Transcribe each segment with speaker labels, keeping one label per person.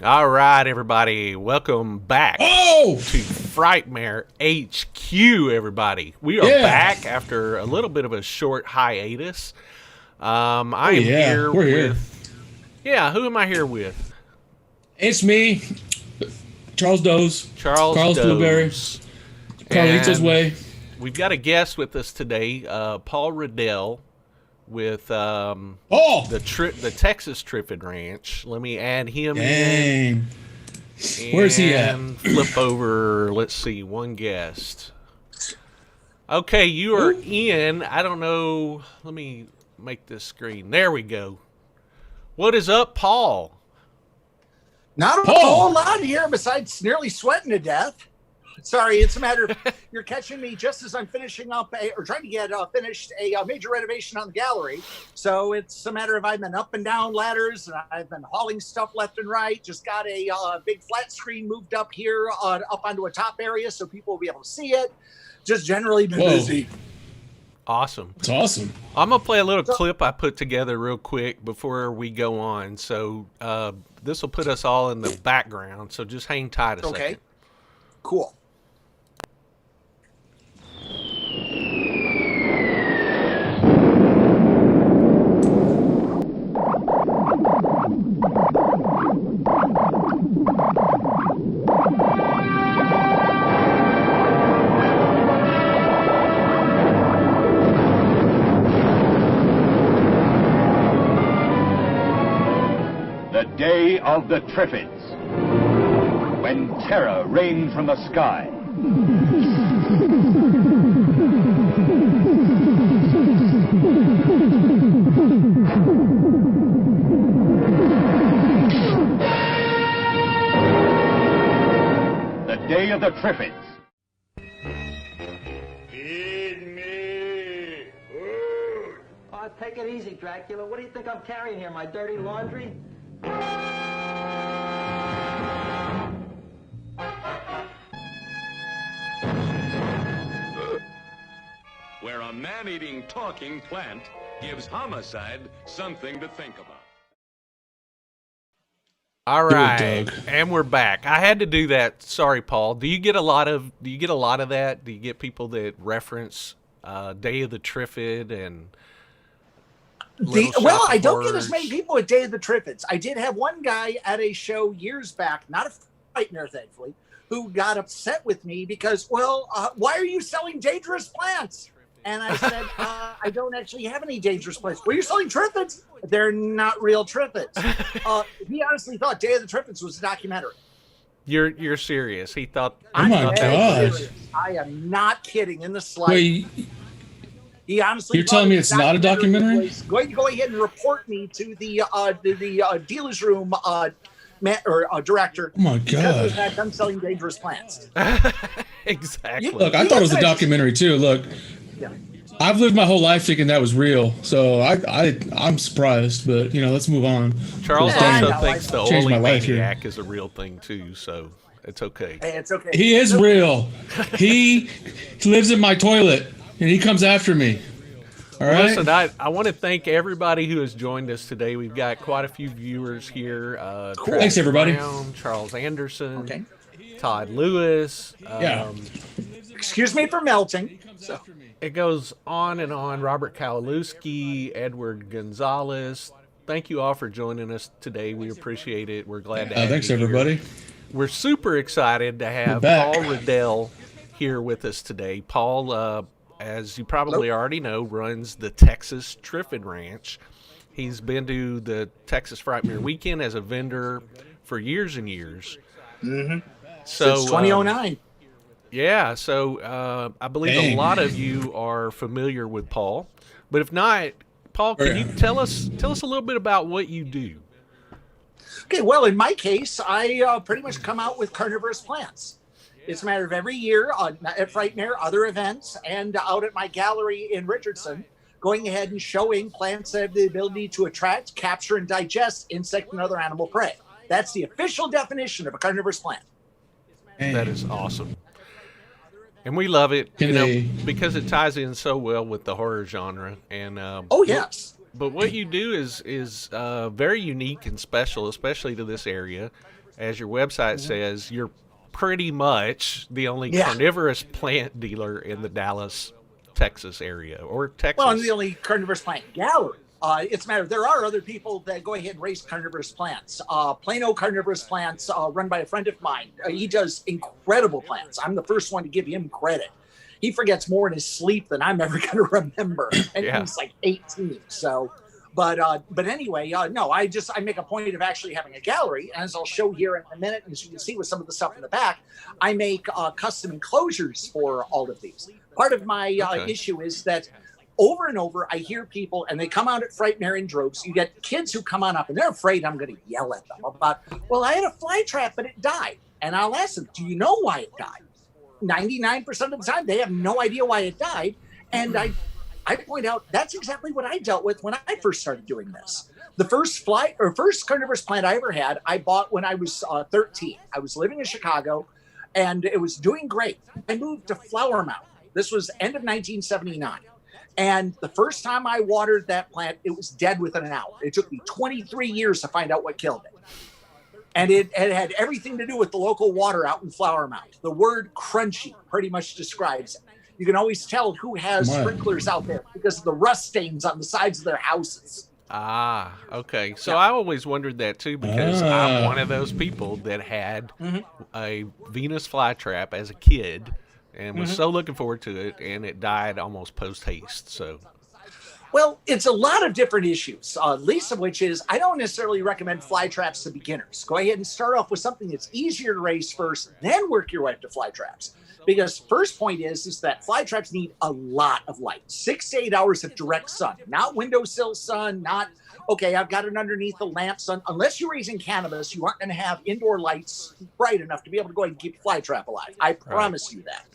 Speaker 1: All right, everybody, welcome back
Speaker 2: Oh!
Speaker 1: to Frightmare HQ, everybody. We are back after a little bit of a short hiatus. I am here
Speaker 2: We're here.
Speaker 1: with... Yeah, who am I here with?
Speaker 2: It's me, Charles Doze.
Speaker 1: Carlos
Speaker 2: Blueberry.
Speaker 1: Doze.
Speaker 2: Carlito's
Speaker 1: And
Speaker 2: Way.
Speaker 1: We've got a guest with us today, Paul Riddell, with the Texas Triffid Ranch. Let me add him in.
Speaker 2: Where's he at?
Speaker 1: Flip over, let's see, one guest. Okay, you are in. I don't know. Let me make this screen. There we go. What is up, Paul?
Speaker 3: Not a whole lot here besides nearly sweating to death. Sorry, it's a matter of you're catching me just as I'm finishing up or trying to get finished a major renovation on the gallery. So it's a matter of I've been up and down ladders and I've been hauling stuff left and right. Just got a big flat screen moved up here up onto a top area so people will be able to see it. Just generally been busy.
Speaker 1: Awesome.
Speaker 2: It's awesome.
Speaker 1: I'm going to play a little clip I put together real quick before we go on. So this will put us all in the background. So just hang tight a second.
Speaker 3: Okay. Cool.
Speaker 4: The day of the Triffids, when terror rained from the sky. The day of the Triffids.
Speaker 5: Feed me food.
Speaker 6: Oh, take it easy, Dracula. What do you think I'm carrying here, my dirty laundry?
Speaker 5: Where a man-eating talking plant gives homicide something to think about.
Speaker 1: All right,
Speaker 2: Doug.
Speaker 1: and we're back. I had to do that. Sorry, Paul. Do you get a lot of that? Do you get people that reference Day of the Triffid and
Speaker 3: Well, I don't get as many people at Day of the Triffids. I did have one guy at a show years back, not a Frightmare, thankfully, who got upset with me because, why are you selling dangerous plants? And I said, I don't actually have any dangerous plants. Well, you're selling Triffids. They're not real Triffids. He honestly thought Day of the Triffids was a documentary.
Speaker 1: You're serious? He thought.
Speaker 2: Oh my God!
Speaker 3: Serious. I am not kidding in the slightest.
Speaker 2: Wait,
Speaker 3: He honestly.
Speaker 2: you're telling me it's not a documentary?
Speaker 3: Was going to go ahead and report me to the dealer's room director.
Speaker 2: Oh my
Speaker 3: Because
Speaker 2: God!
Speaker 3: of that, I'm selling dangerous plants.
Speaker 1: Exactly.
Speaker 2: Look, I thought it was a documentary too. Look,
Speaker 3: Yeah.
Speaker 2: I've lived my whole life thinking that was real, so I'm surprised. But let's move on.
Speaker 1: Charles
Speaker 3: Yeah,
Speaker 1: also
Speaker 3: I know,
Speaker 1: thinks the
Speaker 2: Changed
Speaker 1: Holy
Speaker 2: my life here.
Speaker 1: Maniac is a real thing too, so it's okay.
Speaker 3: Hey, it's okay.
Speaker 2: He is real. He lives in my toilet, and he comes after me. All right.
Speaker 1: Listen, I want to thank everybody who has joined us today. We've got quite a few viewers here.
Speaker 3: Cool.
Speaker 2: Thanks, everybody.
Speaker 1: Brown, Charles Anderson,
Speaker 3: Okay.
Speaker 1: Todd Lewis.
Speaker 2: Yeah.
Speaker 3: Excuse me for melting. So,
Speaker 1: It goes on and on. Robert Kawaluski, Edward Gonzalez. Thank you all for joining us today. We appreciate it. We're glad to have
Speaker 2: Thanks,
Speaker 1: you here.
Speaker 2: everybody.
Speaker 1: We're super excited to have
Speaker 2: back.
Speaker 1: Paul Riddell here with us today. Paul, as you probably already know, runs the Texas Triffid Ranch. He's been to the Texas Frightmare Weekend as a vendor for years and years.
Speaker 3: since
Speaker 1: So,
Speaker 3: 2009.
Speaker 1: yeah, so I believe a
Speaker 2: Dang.
Speaker 1: lot of you are familiar with Paul. But if not, Paul, can you tell us a little bit about what you do?
Speaker 3: Okay, well, in my case, I pretty much come out with carnivorous plants. It's a matter of every year at Frightmare, other events, and out at my gallery in Richardson, going ahead and showing plants that have the ability to attract, capture, and digest insect and other animal prey. That's the official definition of a carnivorous plant.
Speaker 1: That is awesome. And we love it, because it ties in so well with the horror genre. And
Speaker 3: Oh, yes.
Speaker 1: But what you do is very unique and special, especially to this area, as your website says, you're pretty much the only
Speaker 3: Yeah.
Speaker 1: carnivorous plant dealer in the Dallas, Texas area, or Texas.
Speaker 3: Well, I'm the only carnivorous plant gallery. It's a matter of, there are other people that go ahead and raise carnivorous plants. Plano Carnivorous Plants, run by a friend of mine. He does incredible plants. I'm the first one to give him credit. He forgets more in his sleep than I'm ever going to remember. And
Speaker 1: Yeah.
Speaker 3: he's like 18. So, but anyway, no, I make a point of actually having a gallery, as I'll show here in a minute. As you can see with some of the stuff in the back, I make custom enclosures for all of these. Part of my issue is that over and over, I hear people, and they come out at Frightmare in droves. You get kids who come on up, and they're afraid I'm going to yell at them about, well, I had a fly trap, but it died. And I'll ask them, do you know why it died? 99% of the time, they have no idea why it died. And I point out, that's exactly what I dealt with when I first started doing this. The first carnivorous plant I ever had, I bought when I was 13. I was living in Chicago, and it was doing great. I moved to Flower Mound. This was end of 1979. And the first time I watered that plant, it was dead within an hour. It took me 23 years to find out what killed it. And it had everything to do with the local water out in Flower Mound. The word crunchy pretty much describes it. You can always tell who has sprinklers out there because of the rust stains on the sides of their houses.
Speaker 1: Ah, okay. So I always wondered that too, because I'm one of those people that had a Venus flytrap as a kid and was so looking forward to it, and it died almost post haste. So,
Speaker 3: well, it's a lot of different issues, least of which is I don't necessarily recommend fly traps to beginners. Go ahead and start off with something that's easier to raise first, then work your way up to fly traps. Because first point is that fly traps need a lot of light, 6 to 8 hours of direct sun, not windowsill sun, not, okay, I've got it underneath the lamp sun. Unless you're raising cannabis, you aren't going to have indoor lights bright enough to be able to go ahead and keep a fly trap alive. I promise you that.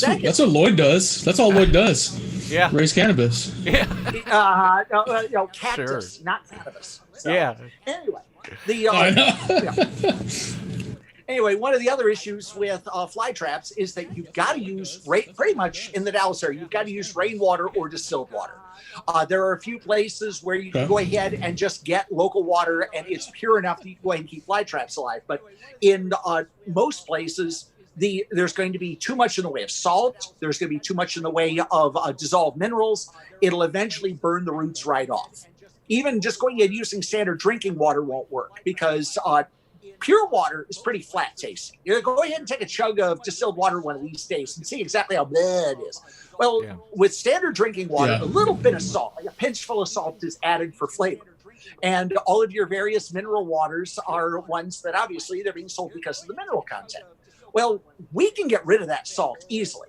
Speaker 2: That's what Lloyd does. That's all Lloyd does.
Speaker 1: Yeah.
Speaker 2: Raise cannabis.
Speaker 1: Yeah.
Speaker 3: Cactus,
Speaker 1: Sure.
Speaker 3: not cannabis. So,
Speaker 1: Yeah.
Speaker 3: Anyway, Anyway, one of the other issues with fly traps is that you've got to use, pretty much in the Dallas area, you've got to use rainwater or distilled water. There are a few places where you can go ahead and just get local water, and it's pure enough that you can go ahead and keep fly traps alive. But in most places, there's going to be too much in the way of salt. There's going to be too much in the way of dissolved minerals. It'll eventually burn the roots right off. Even just going and using standard drinking water won't work because pure water is pretty flat tasting. You go ahead and take a chug of distilled water one of these days and see exactly how bad it is. Well, with standard drinking water, a little bit of salt, like a pinch full of salt, is added for flavor. And all of your various mineral waters are ones that obviously they're being sold because of the mineral content. Well, we can get rid of that salt easily,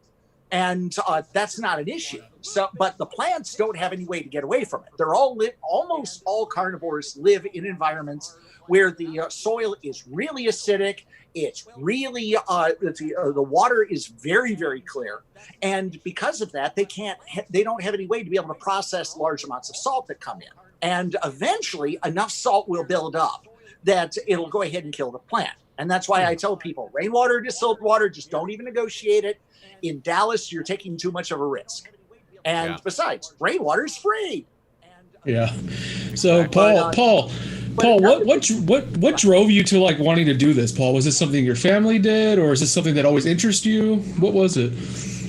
Speaker 3: and that's not an issue. So, but the plants don't have any way to get away from it. They're almost all carnivores live in environments where the soil is really acidic. It's really the water is very, very clear, and because of that, they don't have any way to be able to process large amounts of salt that come in. And eventually, enough salt will build up that it'll go ahead and kill the plant. And that's why I tell people, rainwater, distilled water, just don't even negotiate it. In Dallas, you're taking too much of a risk. And besides, rainwater is free.
Speaker 2: Yeah. So Paul, what drove you to like wanting to do this, Paul? Was this something your family did, or is this something that always interested you? What was it?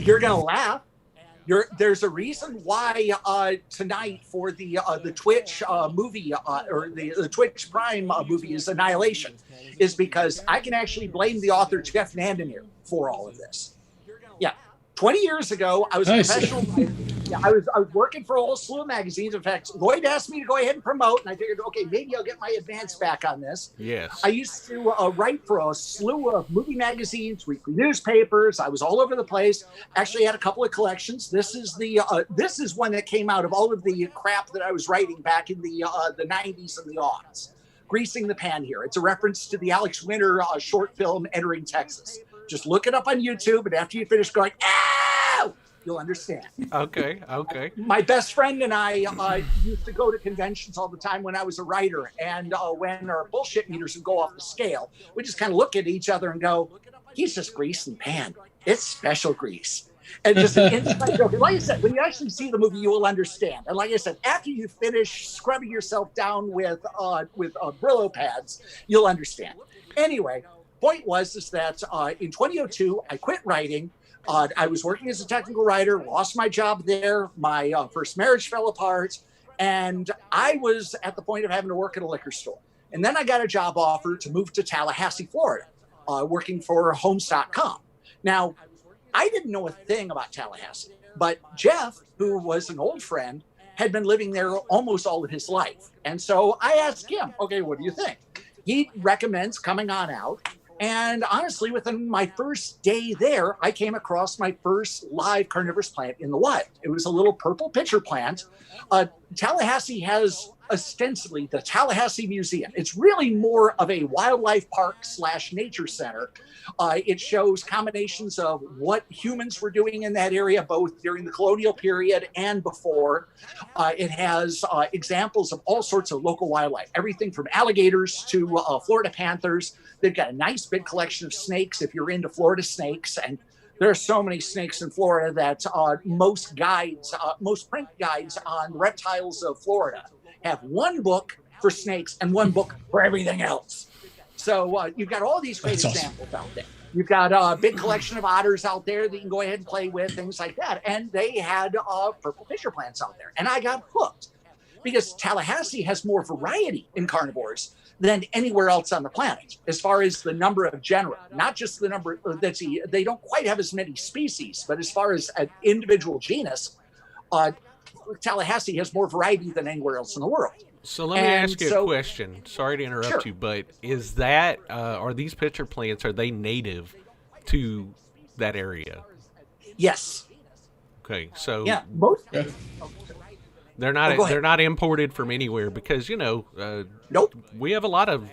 Speaker 3: You're gonna laugh. There's a reason why tonight for the Twitch movie or the Twitch Prime movie is Annihilation, is because I can actually blame the author Jeff Vandermeer for all of this. Yeah, 20 years ago, I was a professional writer. Yeah, I was working for a whole slew of magazines. In fact, Loyd asked me to go ahead and promote, and I figured, okay, maybe I'll get my advance back on this.
Speaker 1: Yes.
Speaker 3: I used to write for a slew of movie magazines, weekly newspapers. I was all over the place. Actually had a couple of collections. This is one that came out of all of the crap that I was writing back in the 90s and the aughts. Greasing the Pan here. It's a reference to the Alex Winter short film, Entering Texas. Just look it up on YouTube, and after you finish going, ow, you'll understand.
Speaker 1: Okay.
Speaker 3: My best friend and I used to go to conventions all the time when I was a writer, and when our bullshit meters would go off the scale, we just kind of look at each other and go, he's just greasing Pan. It's special grease. And just an inside joke. And like I said, when you actually see the movie, you will understand. And like I said, after you finish scrubbing yourself down with Brillo pads, you'll understand. Anyway, point was is that in 2002, I quit writing. I was working as a technical writer, lost my job there. My first marriage fell apart. And I was at the point of having to work at a liquor store. And then I got a job offer to move to Tallahassee, Florida, working for Homes.com. Now, I didn't know a thing about Tallahassee, but Jeff, who was an old friend, had been living there almost all of his life. And so I asked him, okay, what do you think? He recommends coming on out. And honestly, within my first day there, I came across my first live carnivorous plant in the wild. It was a little purple pitcher plant. Tallahassee has ostensibly the Tallahassee Museum. It's really more of a wildlife park / nature center. It shows combinations of what humans were doing in that area, both during the colonial period and before. It has examples of all sorts of local wildlife, everything from alligators to Florida panthers. They've got a nice big collection of snakes if you're into Florida snakes. And there are so many snakes in Florida that most print guides on reptiles of Florida have one book for snakes and one book for everything else. So you've got all these great examples out there. You've got a big collection of otters out there that you can go ahead and play with, things like that. And they had purple pitcher plants out there. And I got hooked because Tallahassee has more variety in carnivores than anywhere else on the planet, as far as the number of genera, not just the number they don't quite have as many species, but as far as an individual genus, Tallahassee has more variety than anywhere else in the world.
Speaker 1: So let me ask you a question. Sorry to interrupt you, but is that, are these pitcher plants, are they native to that area?
Speaker 3: Yes.
Speaker 1: Okay, so
Speaker 3: yeah, most.
Speaker 1: They're not they're not imported from anywhere because,
Speaker 3: nope.
Speaker 1: We have a lot of,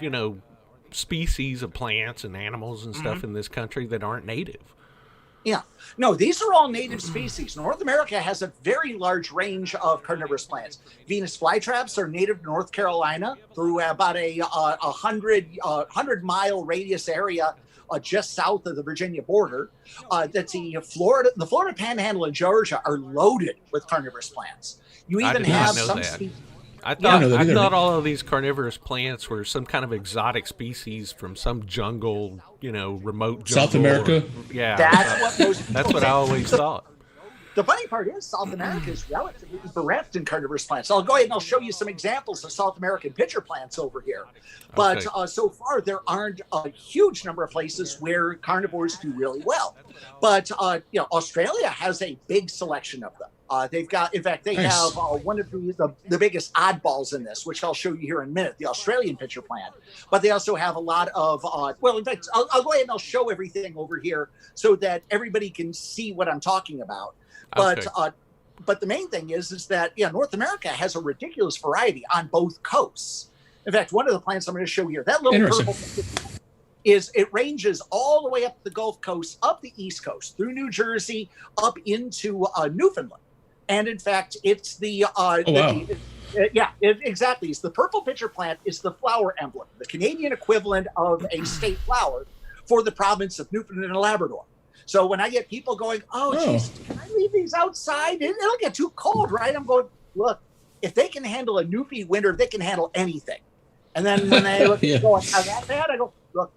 Speaker 1: species of plants and animals and stuff in this country that aren't native.
Speaker 3: Yeah. No, these are all native species. North America has a very large range of carnivorous plants. Venus flytraps are native to North Carolina through about a 100-mile radius area just south of the Virginia border. That's the Florida Panhandle and Georgia are loaded with carnivorous plants. You even have some species.
Speaker 1: I thought all of these carnivorous plants were some kind of exotic species from some jungle, remote jungle.
Speaker 2: South America?
Speaker 1: That's what I always thought.
Speaker 3: The funny part is South America is relatively bereft in carnivorous plants. I'll go ahead and I'll show you some examples of South American pitcher plants over here. But so far, there aren't a huge number of places where carnivores do really well. But, Australia has a big selection of them. They've got, in fact, they have one of the biggest oddballs in this, which I'll show you here in a minute, the Australian pitcher plant. But they also have a lot of, in fact, I'll go ahead and I'll show everything over here so that everybody can see what I'm talking about. But but the main thing is that, North America has a ridiculous variety on both coasts. In fact, one of the plants I'm going to show here, that little purple it ranges all the way up the Gulf Coast, up the East Coast, through New Jersey, up into Newfoundland. And in fact, it's exactly. It's the purple pitcher plant is the flower emblem, the Canadian equivalent of a state flower for the province of Newfoundland and Labrador. So when I get people going, geez, can I leave these outside? It'll get too cold, right? I'm going, look, if they can handle a Newfie winter, they can handle anything. And then when they look at going, how that bad? I go, look,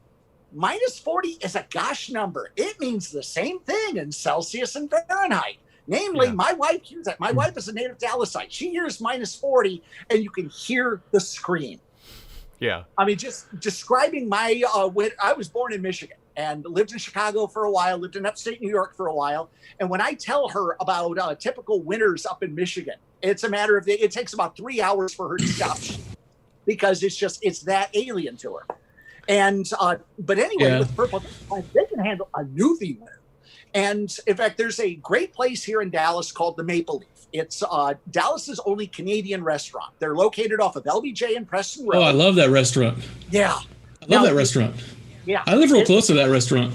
Speaker 3: -40 is a gosh number. It means the same thing in Celsius and Fahrenheit. Namely, my wife hears that. My wife is a native Dalasite. She hears -40, and you can hear the scream.
Speaker 1: Yeah.
Speaker 3: I mean, just describing my I was born in Michigan and lived in Chicago for a while, lived in upstate New York for a while. And when I tell her about typical winters up in Michigan, it's a matter of it takes about 3 hours for her to stop because it's that alien to her. And but anyway, with purple plants, they can handle a Newfie winter. And in fact, there's a great place here in Dallas called the Maple Leaf. It's Dallas's only Canadian restaurant. They're located off of LBJ and Preston Road.
Speaker 2: Oh, I love that restaurant.
Speaker 3: Yeah.
Speaker 2: I love that restaurant.
Speaker 3: Yeah.
Speaker 2: I live real close to that restaurant.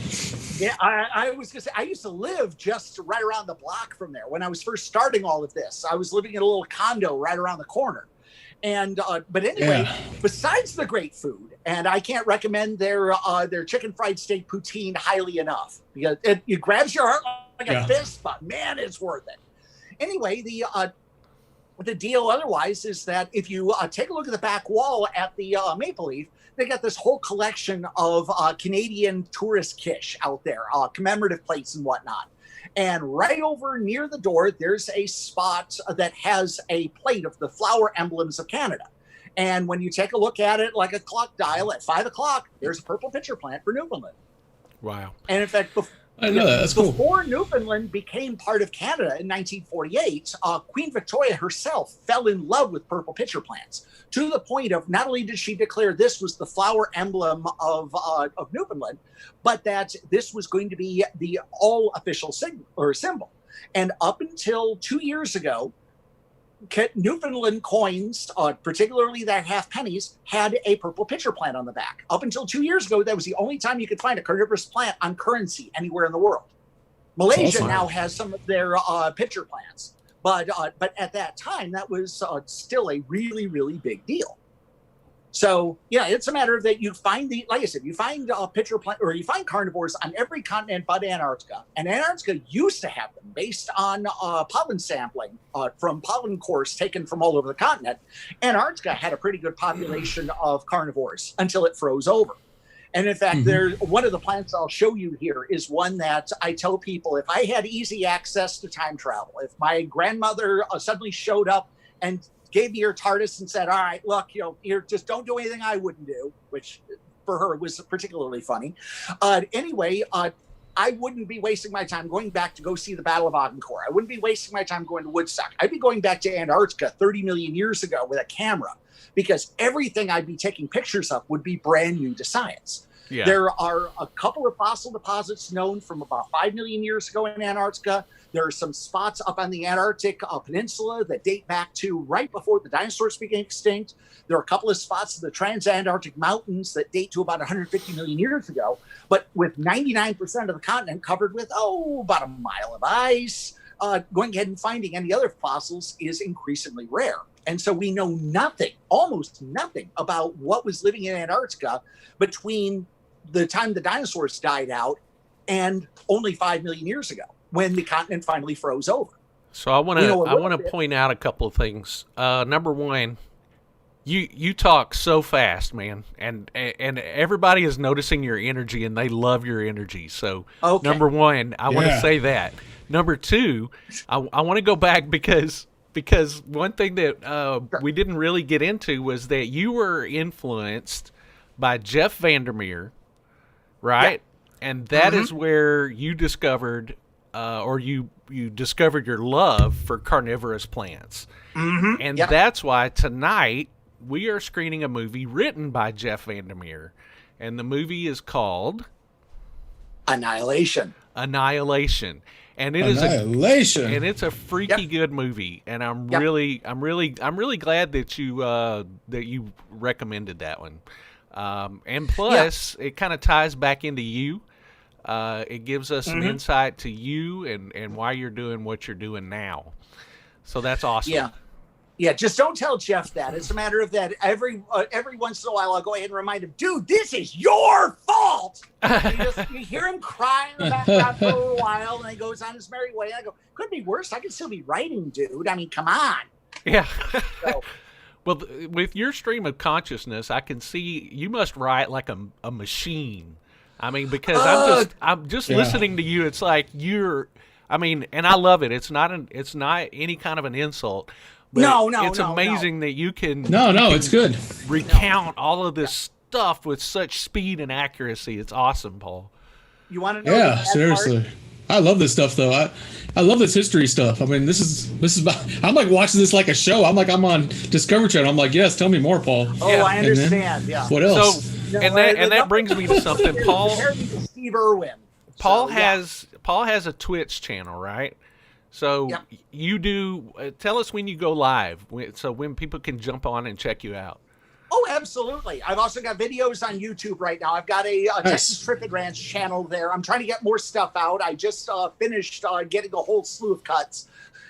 Speaker 3: Yeah, I was going to say, I used to live just right around the block from there. When I was first starting all of this, I was living in a little condo right around the corner. And but anyway, besides the great food, and I can't recommend their chicken fried steak poutine highly enough because it grabs your heart like a fist, but man, it's worth it. Anyway, the deal otherwise is that if you take a look at the back wall at the Maple Leaf, they got this whole collection of Canadian tourist kish out there, commemorative plates and whatnot. And right over near the door, there's a spot that has a plate of the flower emblems of Canada. And when you take a look at it like a clock dial at 5 o'clock, there's a purple pitcher plant for Newfoundland.
Speaker 1: Wow.
Speaker 3: And in fact,
Speaker 2: I know that. That's cool.
Speaker 3: Before Newfoundland became part of Canada in 1948, Queen Victoria herself fell in love with purple pitcher plants, to the point of not only did she declare this was the flower emblem of Newfoundland, but that this was going to be the all official symbol. And up until 2 years ago, Newfoundland coins, particularly that half pennies, had a purple pitcher plant on the back. Up until 2 years ago, that was the only time you could find a carnivorous plant on currency anywhere in the world. Malaysia now has some of their pitcher plants, but at that time, that was still a really, really big deal. So yeah, it's a matter of that you find like I said, you find pitcher plant, or you find carnivores on every continent but Antarctica. And Antarctica used to have them based on pollen sampling from pollen cores taken from all over the continent. Antarctica had a pretty good population of carnivores until it froze over. And in fact, there's one of the plants I'll show you here is one that I tell people, if I had easy access to time travel, if my grandmother suddenly showed up and gave me her TARDIS and said, all right, look, you just don't do anything I wouldn't do, which for her was particularly funny. Anyway, I wouldn't be wasting my time going back to go see the Battle of Agincourt. I wouldn't be wasting my time going to Woodstock. I'd be going back to Antarctica 30 million years ago with a camera, because everything I'd be taking pictures of would be brand new to science. Yeah. There are a couple of fossil deposits known from about 5 million years ago in Antarctica. There are some spots up on the Antarctic peninsula that date back to right before the dinosaurs became extinct. There are a couple of spots in the Transantarctic Mountains that date to about 150 million years ago. But with 99% of the continent covered with, about a mile of ice, going ahead and finding any other fossils is increasingly rare. And so we know nothing, almost nothing, about what was living in Antarctica between the time the dinosaurs died out and only 5 million years ago, when the continent finally froze over.
Speaker 1: So I want to point out a couple of things. Number one, you talk so fast, man, and everybody is noticing your energy, and they love your energy. So Number one, I want to say that. Number two, I want to go back because one thing that we didn't really get into was that you were influenced by Jeff Vandermeer, right? Yeah. And that is where you discovered you discovered your love for carnivorous plants. And that's why tonight we are screening a movie written by Jeff Vandermeer. And the movie is called
Speaker 3: Annihilation.
Speaker 1: And it is it's a freaky good movie, and I'm really glad that you recommended that one. And plus, it kind of ties back into you. It gives us some insight to you and why you're doing what you're doing now. So that's awesome.
Speaker 3: Yeah, just don't tell Jeff that. It's a matter of that every once in a while I'll go ahead and remind him, dude, this is your fault. You hear him crying in the background for a while, and he goes on his merry way. I go, could be worse. I could still be writing, dude. I mean, come on.
Speaker 1: Yeah. So, well, with your stream of consciousness, I can see you must write like a machine. I mean, because I'm just listening to you. It's like and I love it. It's not any kind of an insult. But it's amazing that you can.
Speaker 2: It's good.
Speaker 1: Recount all of this stuff with such speed and accuracy. It's awesome, Paul.
Speaker 3: You want to know?
Speaker 2: Yeah, seriously. I love this stuff, though. I love this history stuff. I mean, this is about, I'm like watching this like a show. I'm on Discovery Channel. I'm like, yes, tell me more, Paul.
Speaker 3: I understand.
Speaker 2: What else?
Speaker 1: So, that brings me to something, Paul.
Speaker 3: Steve Irwin.
Speaker 1: Paul has a Twitch channel, right? So you do. Tell us when you go live, so when people can jump on and check you out.
Speaker 3: Oh, absolutely. I've also got videos on YouTube right now. I've got a Texas Triffid Ranch channel there. I'm trying to get more stuff out. I just finished getting a whole slew of cuts.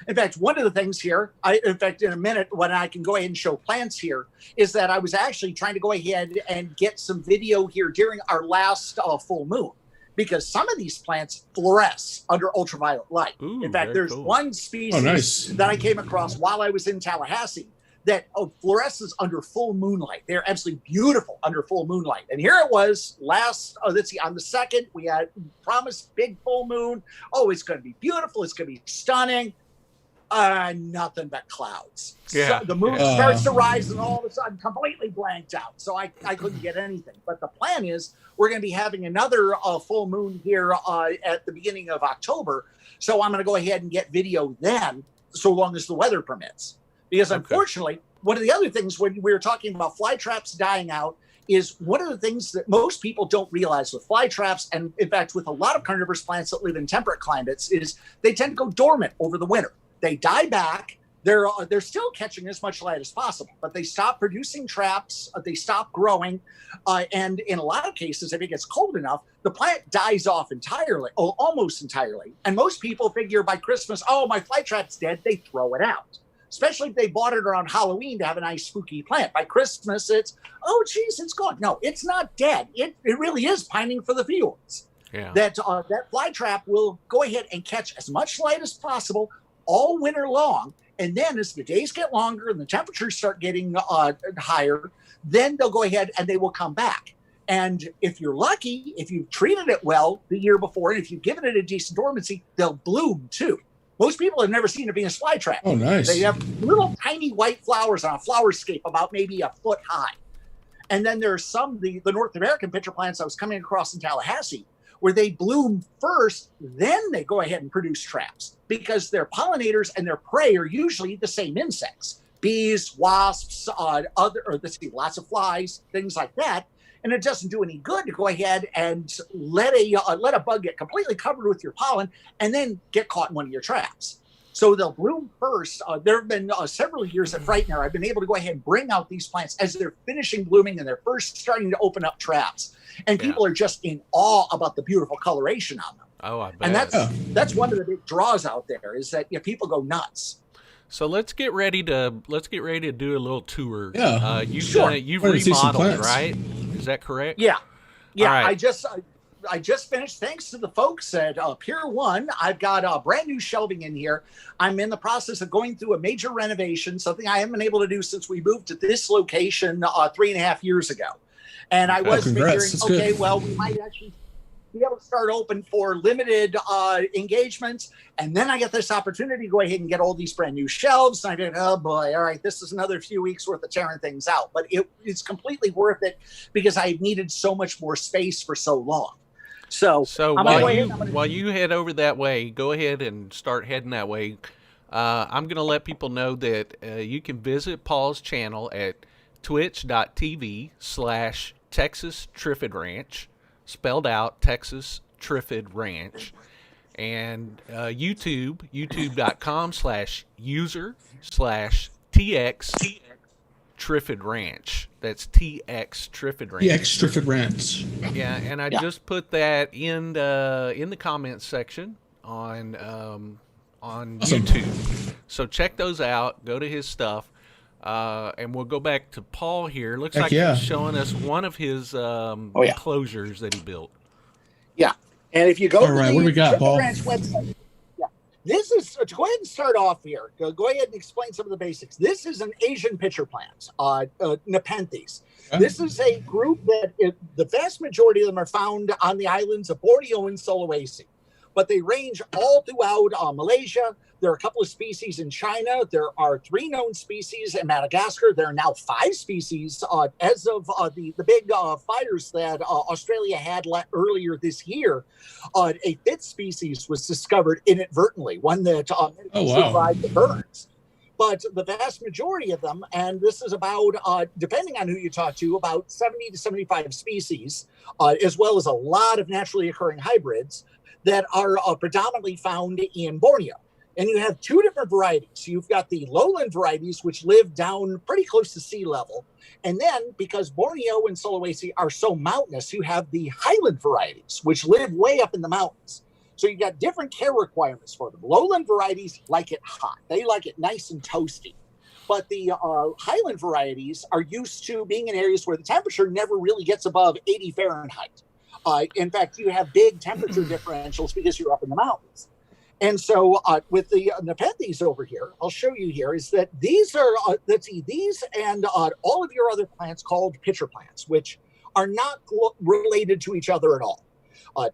Speaker 3: In fact, one of the things here, in a minute, when I can go ahead and show plants here, is that I was actually trying to go ahead and get some video here during our last full moon. because some of these plants fluoresce under ultraviolet light.
Speaker 1: Ooh,
Speaker 3: in fact, there's
Speaker 1: cool.
Speaker 3: one species that I came across while I was in Tallahassee that fluoresces under full moonlight. They're absolutely beautiful under full moonlight. And here it was on the 2nd, we had promised big full moon. Oh, it's going to be beautiful. It's going to be stunning. Nothing but clouds.
Speaker 1: Yeah.
Speaker 3: So the moon starts to rise and all of a sudden completely blanked out. So I couldn't get anything. But the plan is we're going to be having another full moon here at the beginning of October. So I'm going to go ahead and get video then, so long as the weather permits. Because unfortunately, one of the other things when we were talking about flytraps dying out is one of the things that most people don't realize with flytraps, and in fact with a lot of carnivorous plants that live in temperate climates, is they tend to go dormant over the winter. They die back. They're still catching as much light as possible, but they stop producing traps. They stop growing, and in a lot of cases, if it gets cold enough, the plant dies off entirely, or almost entirely. And most people figure by Christmas, oh, my flytrap's dead. They throw it out, especially if they bought it around Halloween to have a nice spooky plant. By Christmas, it's, oh, geez, it's gone. No, it's not dead. It really is pining for the fields.
Speaker 1: Yeah.
Speaker 3: That flytrap will go ahead and catch as much light as possible all winter long. And then as the days get longer and the temperatures start getting higher, then they'll go ahead and they will come back. And if you're lucky, if you've treated it well the year before, and if you've given it a decent dormancy, they'll bloom too. Most people have never seen a Venus flytrap.
Speaker 2: Oh, nice.
Speaker 3: They have little tiny white flowers on a flowerscape about maybe a foot high. And then there's some, the North American pitcher plants I was coming across in Tallahassee, where they bloom first, then they go ahead and produce traps, because their pollinators and their prey are usually the same insects: bees, wasps, lots of flies, things like that. And it doesn't do any good to go ahead and let a bug get completely covered with your pollen and then get caught in one of your traps. So they'll bloom first. There have been several years at Frightmare I've been able to go ahead and bring out these plants as they're finishing blooming and they're first starting to open up traps. And people are just in awe about the beautiful coloration on them.
Speaker 1: Oh, I bet.
Speaker 3: And that's one of the big draws out there, is that people go nuts.
Speaker 1: So let's get ready to do a little tour.
Speaker 2: Yeah,
Speaker 1: you've remodeled, right? Is that correct?
Speaker 3: Yeah.
Speaker 1: All right.
Speaker 3: I just finished, thanks to the folks at Pier 1. I've got brand new shelving in here. I'm in the process of going through a major renovation, something I haven't been able to do since we moved to this location 3.5 years ago. And I was figuring, okay, well, we might actually be able to start open for limited engagements. And then I get this opportunity to go ahead and get all these brand new shelves. And I think, oh boy, all right, this is another few weeks worth of tearing things out. But it's completely worth it because I needed so much more space for so long. So
Speaker 1: while you head over that way, go ahead and start heading that way. I'm going to let people know that you can visit Paul's channel at twitch.tv/Texas Triffid Ranch, spelled out Texas Triffid Ranch, and youtube.com/user/TX Triffid Ranch. That's TX Triffid Ranch.
Speaker 2: TX Triffid Ranch.
Speaker 1: Yeah, and I just put that in the comments section on YouTube. So check those out. Go to his stuff. And we'll go back to Paul here. Looks like he's showing us one of his enclosures that he built.
Speaker 3: Yeah. And if you go to
Speaker 2: what do we got, Paul?
Speaker 3: Ranch website, this is, to go ahead and start off here, go ahead and explain some of the basics. This is an Asian pitcher plant, Nepenthes. This is a group that the vast majority of them are found on the islands of Borneo and Sulawesi, but they range all throughout Malaysia. There are a couple of species in China. There are 3 known species in Madagascar. There are now 5 species as of the big fires that Australia had earlier this year. A 5th species was discovered inadvertently, one that survived the burns. But the vast majority of them, and this is about, depending on who you talk to, about 70 to 75 species, as well as a lot of naturally occurring hybrids that are predominantly found in Borneo. And you have 2 different varieties. You've got the lowland varieties, which live down pretty close to sea level. And then, because Borneo and Sulawesi are so mountainous, you have the highland varieties, which live way up in the mountains. So you've got different care requirements for them. Lowland varieties like it hot. They like it nice and toasty. But the highland varieties are used to being in areas where the temperature never really gets above 80 Fahrenheit. In fact, you have big temperature differentials because you're up in the mountains. And so with the Nepenthes over here, I'll show you here, is that these are, let's see, these and all of your other plants called pitcher plants, which are not related to each other at all.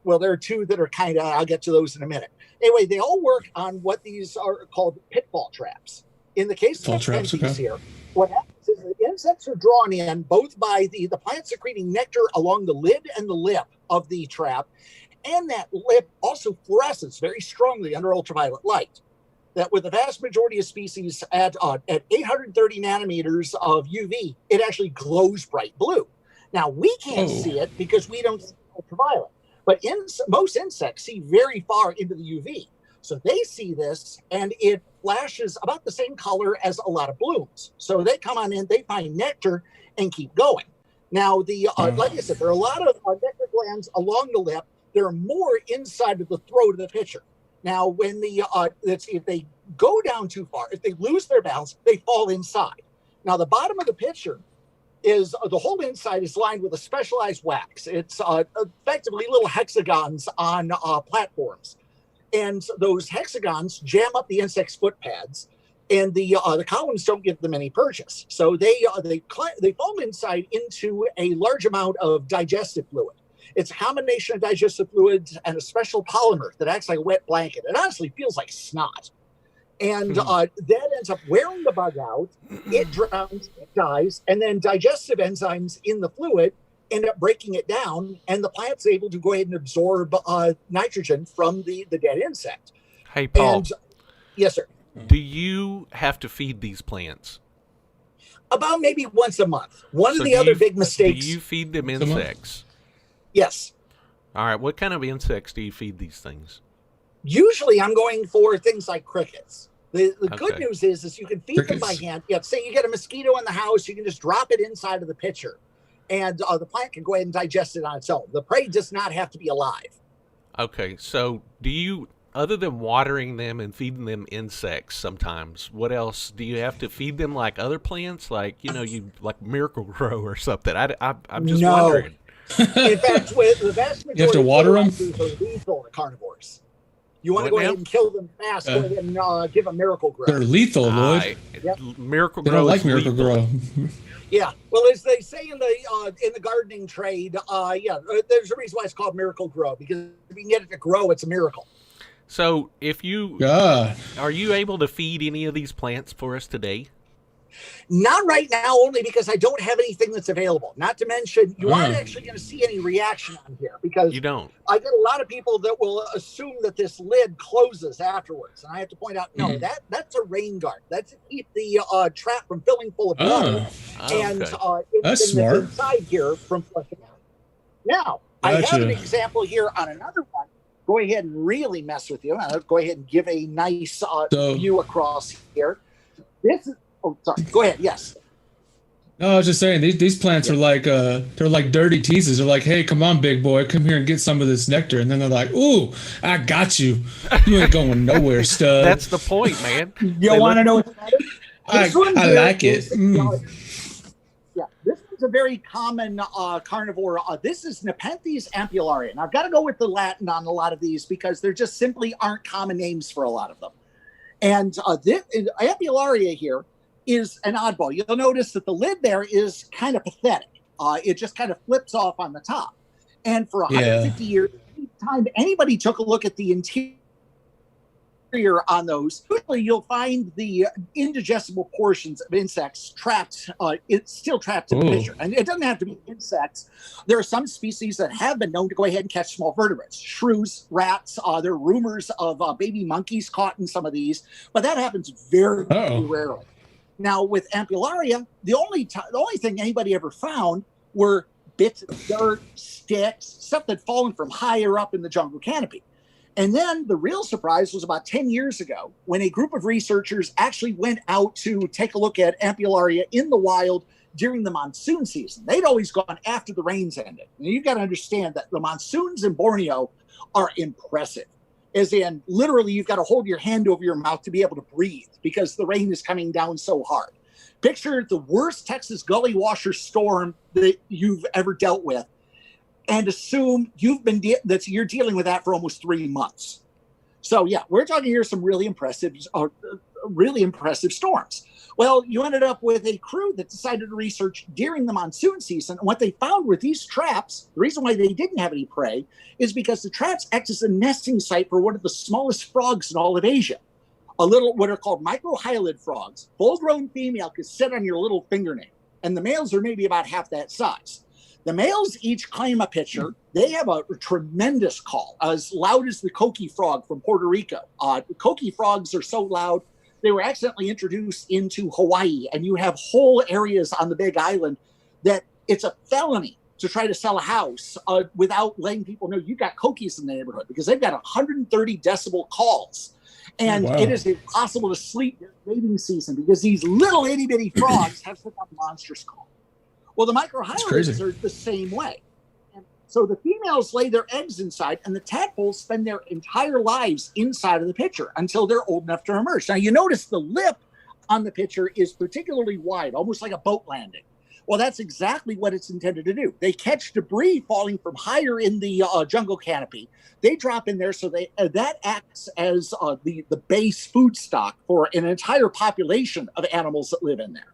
Speaker 3: Well, there are two that are kind of, I'll get to those in a minute. Anyway, they all work on what these are called pitfall traps. In the case of Nepenthes here, what happens is the insects are drawn in both by the plant secreting nectar along the lid and the lip of the trap, and that lip also fluoresces very strongly under ultraviolet light. That with the vast majority of species at 830 nanometers of UV, it actually glows bright blue. Now, we can't see it because we don't see ultraviolet. But most insects see very far into the UV. So they see this, and it flashes about the same color as a lot of blooms. So they come on in, they find nectar, and keep going. Now, like I said, there are a lot of nectar glands along the lip. There are more inside of the throat of the pitcher. Now, when if they go down too far, if they lose their balance, they fall inside. Now, the bottom of the pitcher is the whole inside is lined with a specialized wax. It's effectively little hexagons on platforms, and those hexagons jam up the insect's foot pads, and the columns don't give them any purchase. So they fall inside into a large amount of digestive fluid. It's a combination of digestive fluids and a special polymer that acts like a wet blanket. It honestly feels like snot. And that ends up wearing the bug out. It drowns, it dies, and then digestive enzymes in the fluid end up breaking it down, and the plant's able to go ahead and absorb nitrogen from the dead insect.
Speaker 1: Hey, Paul.
Speaker 3: And, yes, sir.
Speaker 1: Do you have to feed these plants?
Speaker 3: About maybe once a month. One of the other big mistakes.
Speaker 1: Do you feed them insects?
Speaker 3: Yes.
Speaker 1: All right. What kind of insects do you feed these things?
Speaker 3: Usually I'm going for things like crickets. The good news is you can feed them by hand. Yeah, say you get a mosquito in the house, you can just drop it inside of the pitcher, and the plant can go ahead and digest it on its own. The prey does not have to be alive. Okay,
Speaker 1: so do you, other than watering them and feeding them insects sometimes, what else? Do you have to feed them like other plants, like, like Miracle Grow or something? I'm just wondering.
Speaker 3: In fact, with the vast majority
Speaker 2: you have to water them?
Speaker 3: Are lethal to carnivores. You want to go ahead and kill them fast, go ahead and give them Miracle Grow.
Speaker 2: They're lethal, Loyd.
Speaker 1: Miracle
Speaker 2: They
Speaker 1: Grow.
Speaker 2: don't like Miracle Grow.
Speaker 3: Yeah, well, as they say in the gardening trade, there's a reason why it's called Miracle Grow, because if you can get it to grow, it's a miracle.
Speaker 1: So, are you able to feed any of these plants for us today?
Speaker 3: Not right now, only because I don't have anything that's available. Not to mention, you aren't actually going to see any reaction on here, because
Speaker 1: you don't.
Speaker 3: I get a lot of people that will assume that this lid closes afterwards, and I have to point out, no, that's a rain guard. That's to keep the trap from filling full of water, and
Speaker 2: that's smart.
Speaker 3: Inside here from flushing out. Now, I have an example here on another one. Go ahead and really mess with you. I'll go ahead and give a nice view across here. This is. Oh, sorry. Go ahead. Yes.
Speaker 2: No, I was just saying these plants are like they're like dirty teasers. They're like, hey, come on, big boy, come here and get some of this nectar. And then they're like, ooh, I got you. You ain't going nowhere, stud.
Speaker 1: That's the point, man.
Speaker 3: You want to know what's better?
Speaker 2: I like it.
Speaker 3: Yeah, this is a very common carnivore. This is Nepenthes Ampullaria. And I've got to go with the Latin on a lot of these because there just simply aren't common names for a lot of them. And this Ampullaria here is an oddball. You'll notice that the lid there is kind of pathetic. It just kind of flips off on the top. And for 150 years, anytime anybody took a look at the interior on those, usually you'll find the indigestible portions of insects trapped. It's still trapped in the pitcher. And it doesn't have to be insects. There are some species that have been known to go ahead and catch small vertebrates, shrews, rats. There are rumors of baby monkeys caught in some of these, but that happens very, very rarely. Now, with Ampullaria, the only thing anybody ever found were bits of dirt, sticks, stuff that had fallen from higher up in the jungle canopy. And then the real surprise was about 10 years ago when a group of researchers actually went out to take a look at Ampullaria in the wild during the monsoon season. They'd always gone after the rains ended. And you've got to understand that the monsoons in Borneo are impressive. As in, literally, you've got to hold your hand over your mouth to be able to breathe because the rain is coming down so hard. Picture the worst Texas gully washer storm that you've ever dealt with. and assume you're dealing with that for almost 3 months. So yeah, we're talking here some really impressive storms. Well, you ended up with a crew that decided to research during the monsoon season. And what they found with these traps, the reason why they didn't have any prey is because the traps act as a nesting site for one of the smallest frogs in all of Asia. What are called microhylid frogs. Full-grown female could sit on your little fingernail, and the males are maybe about half that size. The males each claim a pitcher. They have a tremendous call, as loud as the coqui frog from Puerto Rico. The coqui frogs are so loud, they were accidentally introduced into Hawaii, and you have whole areas on the Big Island that it's a felony to try to sell a house without letting people know you've got coquis in the neighborhood, because they've got 130 decibel calls. And it is impossible to sleep during mating season because these little itty-bitty frogs have such a monstrous call. Well, the microhylids are the same way. And so the females lay their eggs inside, and the tadpoles spend their entire lives inside of the pitcher until they're old enough to emerge. Now, you notice the lip on the pitcher is particularly wide, almost like a boat landing. Well, that's exactly what it's intended to do. They catch debris falling from higher in the jungle canopy. They drop in there, so that acts as the base food stock for an entire population of animals that live in there.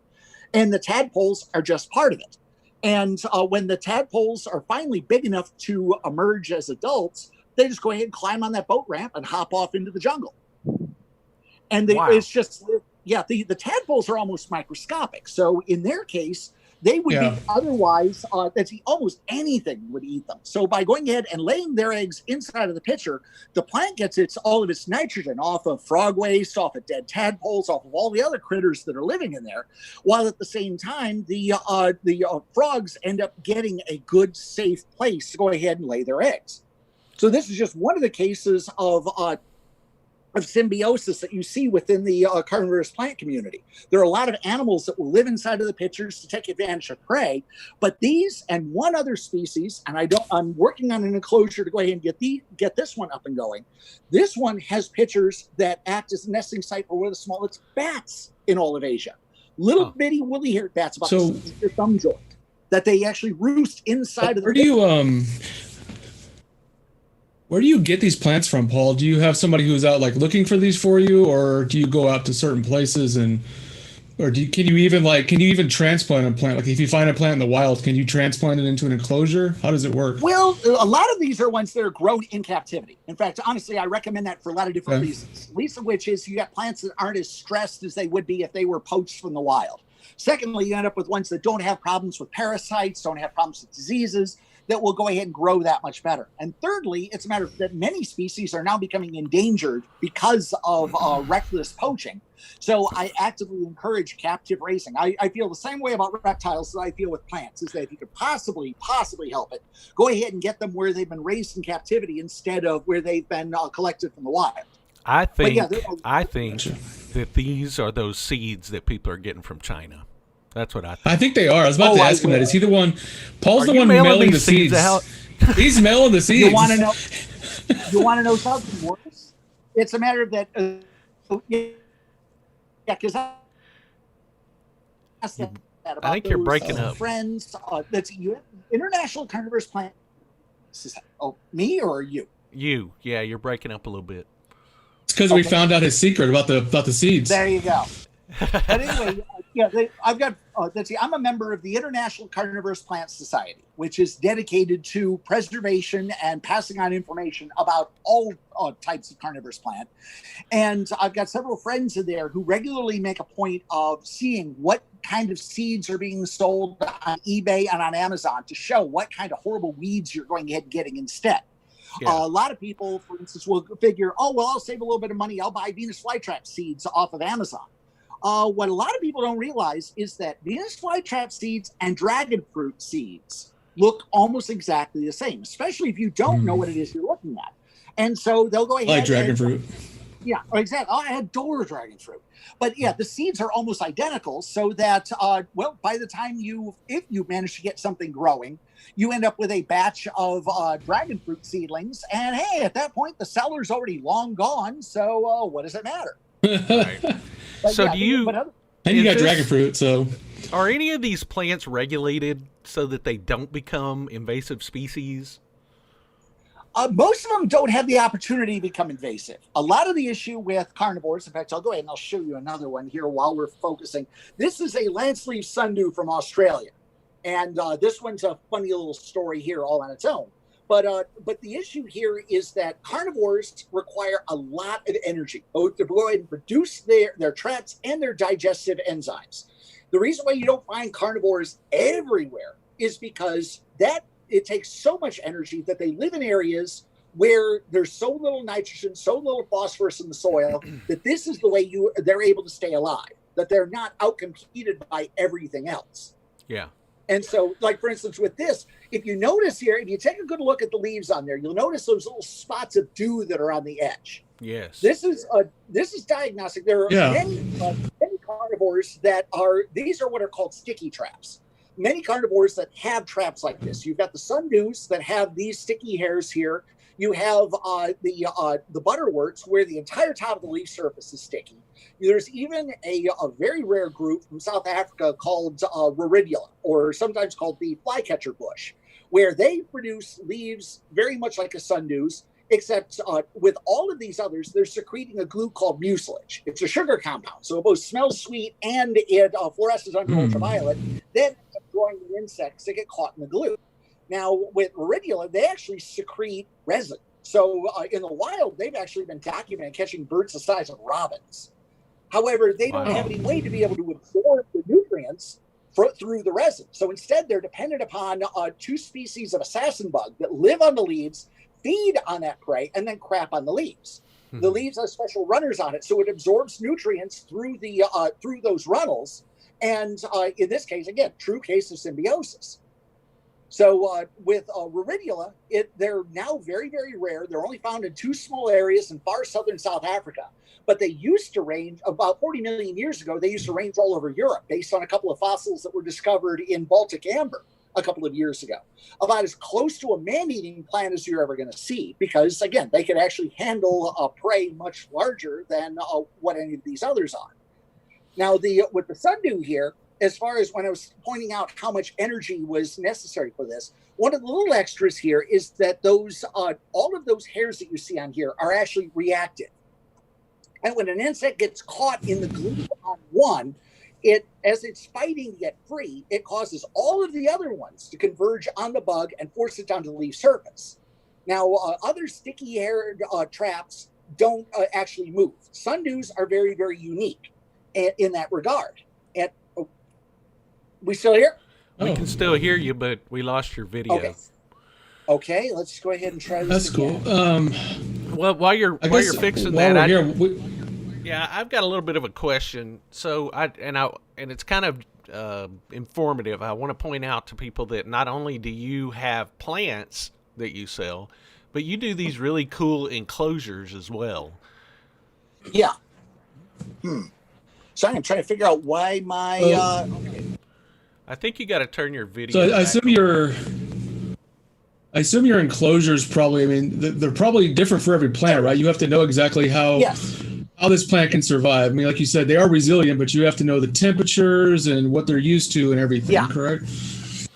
Speaker 3: And the tadpoles are just part of it. And when the tadpoles are finally big enough to emerge as adults, they just go ahead and climb on that boat ramp and hop off into the jungle. And it's just, the tadpoles are almost microscopic. So in their case, they would be otherwise, almost anything would eat them. So by going ahead and laying their eggs inside of the pitcher, the plant gets all of its nitrogen off of frog waste, off of dead tadpoles, off of all the other critters that are living in there, while at the same time, the frogs end up getting a good, safe place to go ahead and lay their eggs. So this is just one of the cases of symbiosis that you see within the carnivorous plant community. There are a lot of animals that will live inside of the pitchers to take advantage of prey, but these and one other species, and I'm working on an enclosure to go ahead and get this one up and going. This one has pitchers that act as a nesting site for one of the smallest bats in all of Asia. Little bitty woolly-haired bats about the size of your thumb joint that they actually roost inside of the
Speaker 2: Where do you get these plants from, Paul? Do you have somebody who's out looking for these for you, or do you go out to certain places can you even transplant a plant? Like if you find a plant in the wild, can you transplant it into an enclosure? How does it work?
Speaker 3: Well, a lot of these are ones that are grown in captivity. In fact, honestly, I recommend that for a lot of different reasons. Least of which is you got plants that aren't as stressed as they would be if they were poached from the wild. Secondly, you end up with ones that don't have problems with parasites, don't have problems with diseases, that will go ahead and grow that much better. And thirdly, it's a matter that many species are now becoming endangered because of reckless poaching. So I actively encourage captive raising. I feel the same way about reptiles that I feel with plants, is that if you could possibly help it, go ahead and get them where they've been raised in captivity instead of where they've been collected from the wild.
Speaker 1: I think that these are those seeds that people are getting from China. That's what I think.
Speaker 2: I think they are. I was about to ask him that. Is he the one? Paul's the one mailing the seeds. He's mailing the seeds.
Speaker 3: You want to know something worse? It's a matter of that. Because I
Speaker 1: think you're breaking up.
Speaker 3: Friends, that's International Carnivorous Plant. Me or you?
Speaker 1: You. Yeah, you're breaking up a little bit.
Speaker 2: It's because we found out his secret about the seeds.
Speaker 3: There you go. But anyway, I'm a member of the International Carnivorous Plant Society, which is dedicated to preservation and passing on information about all types of carnivorous plant. And I've got several friends in there who regularly make a point of seeing what kind of seeds are being sold on eBay and on Amazon to show what kind of horrible weeds you're going ahead and getting instead. Yeah. A lot of people, for instance, will figure, I'll save a little bit of money. I'll buy Venus flytrap seeds off of Amazon. What a lot of people don't realize is that Venus flytrap seeds and Dragonfruit seeds look almost exactly the same, especially if you don't know what it is you're looking at. And so they'll go ahead.
Speaker 2: I like Dragonfruit.
Speaker 3: Yeah, exactly. I adore Dragonfruit. But yeah, the seeds are almost identical, so that, by the time if you manage to get something growing, you end up with a batch of Dragonfruit seedlings. And hey, at that point, the seller's already long gone. So what does it matter?
Speaker 1: Right. So and you got
Speaker 2: Dragonfruit, so
Speaker 1: Are any of these plants regulated so that they don't become invasive species?
Speaker 3: Most of them don't have the opportunity to become invasive. A lot of the issue with carnivores, in fact, I'll go ahead and I'll show you another one here while we're focusing. This is a landsleeve sundew from Australia. And this one's a funny little story here all on its own. But the issue here is that carnivores require a lot of energy, both to go ahead and produce their traps and their digestive enzymes. The reason why you don't find carnivores everywhere is because it takes so much energy that they live in areas where there's so little nitrogen, so little phosphorus in the soil that this is the way they're able to stay alive, that they're not outcompeted by everything else.
Speaker 1: Yeah.
Speaker 3: And so, like, for instance, with this, if you notice here, if you take a good look at the leaves on there, you'll notice those little spots of dew that are on the edge.
Speaker 1: Yes.
Speaker 3: This is diagnostic. There are many carnivores these are what are called sticky traps. Many carnivores that have traps like this. You've got the sundews that have these sticky hairs here. You have the butterworts where the entire top of the leaf surface is sticky. There's even a very rare group from South Africa called Riridula, or sometimes called the flycatcher bush, where they produce leaves very much like a sundews, except with all of these others, they're secreting a glue called mucilage. It's a sugar compound, so it both smells sweet and it fluoresces under ultraviolet, then drawing the insects that get caught in the glue. Now, with Riridula, they actually secrete resin. So in the wild, they've actually been documented catching birds the size of robins. However, they don't have any way to be able to absorb the nutrients through the resin. So instead, they're dependent upon two species of assassin bug that live on the leaves, feed on that prey, and then crap on the leaves. The leaves have special runners on it, so it absorbs nutrients through those runnels. And in this case, again, true case of symbiosis. So with Riridula, they're now very, very rare. They're only found in two small areas in far southern South Africa. But they used to range, about 40 million years ago, they used to range all over Europe based on a couple of fossils that were discovered in Baltic amber a couple of years ago. About as close to a man-eating plant as you're ever going to see, because, again, they could actually handle a prey much larger than what any of these others are. Now, with the sundew here, as far as when I was pointing out how much energy was necessary for this, one of the little extras here is that all of those hairs that you see on here are actually reactive. And when an insect gets caught in the glue on one, as it's fighting to get free, it causes all of the other ones to converge on the bug and force it down to the leaf surface. Now, other sticky-haired traps don't actually move. Sundews are very, very unique in that regard. And we still here?
Speaker 1: We can still hear you, but we lost your video.
Speaker 3: Okay, let's go ahead and try this.
Speaker 2: That's
Speaker 3: again.
Speaker 2: Cool.
Speaker 1: Well, while you're fixing that, I've got a little bit of a question. So and it's kind of informative. I want to point out to people that not only do you have plants that you sell, but you do these really cool enclosures as well.
Speaker 3: Yeah. So I'm trying to figure out why my. Okay.
Speaker 1: I think you got to turn your video.
Speaker 2: So I assume your enclosures probably. I mean, they're probably different for every plant, right? You have to know exactly how this plant can survive. I mean, like you said, they are resilient, but you have to know the temperatures and what they're used to and everything. Yeah. Correct.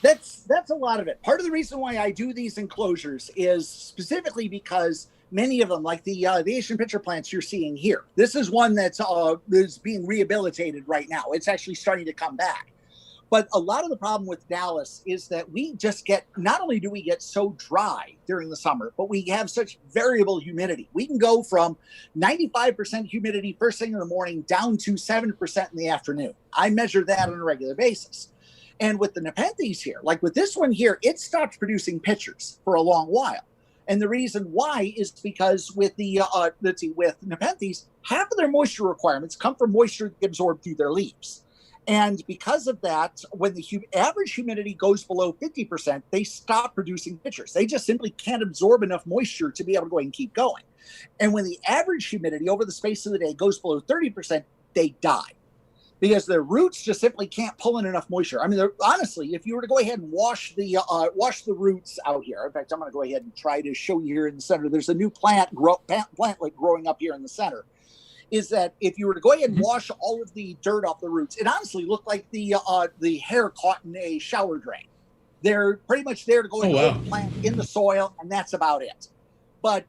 Speaker 3: That's a lot of it. Part of the reason why I do these enclosures is specifically because many of them, like the Asian pitcher plants you're seeing here, this is one that's being rehabilitated right now. It's actually starting to come back. But a lot of the problem with Dallas is that we just not only do we get so dry during the summer, but we have such variable humidity. We can go from 95% humidity first thing in the morning down to 7% in the afternoon. I measure that on a regular basis. And with the Nepenthes here, like with this one here, it stopped producing pitchers for a long while. And the reason why is because with with Nepenthes, half of their moisture requirements come from moisture absorbed through their leaves. And because of that, when the average humidity goes below 50%, they stop producing pitchers. They just simply can't absorb enough moisture to be able to go and keep going. And when the average humidity over the space of the day goes below 30%, they die because their roots just simply can't pull in enough moisture. I mean, honestly, if you were to go ahead and wash the roots out here, in fact, I'm going to go ahead and try to show you here in the center. There's a new plantlet growing up here in the center. is that if you were to go ahead and wash all of the dirt off the roots, it honestly looked like the hair caught in a shower drain. They're pretty much there to go and hold the plant in the soil, and that's about it. But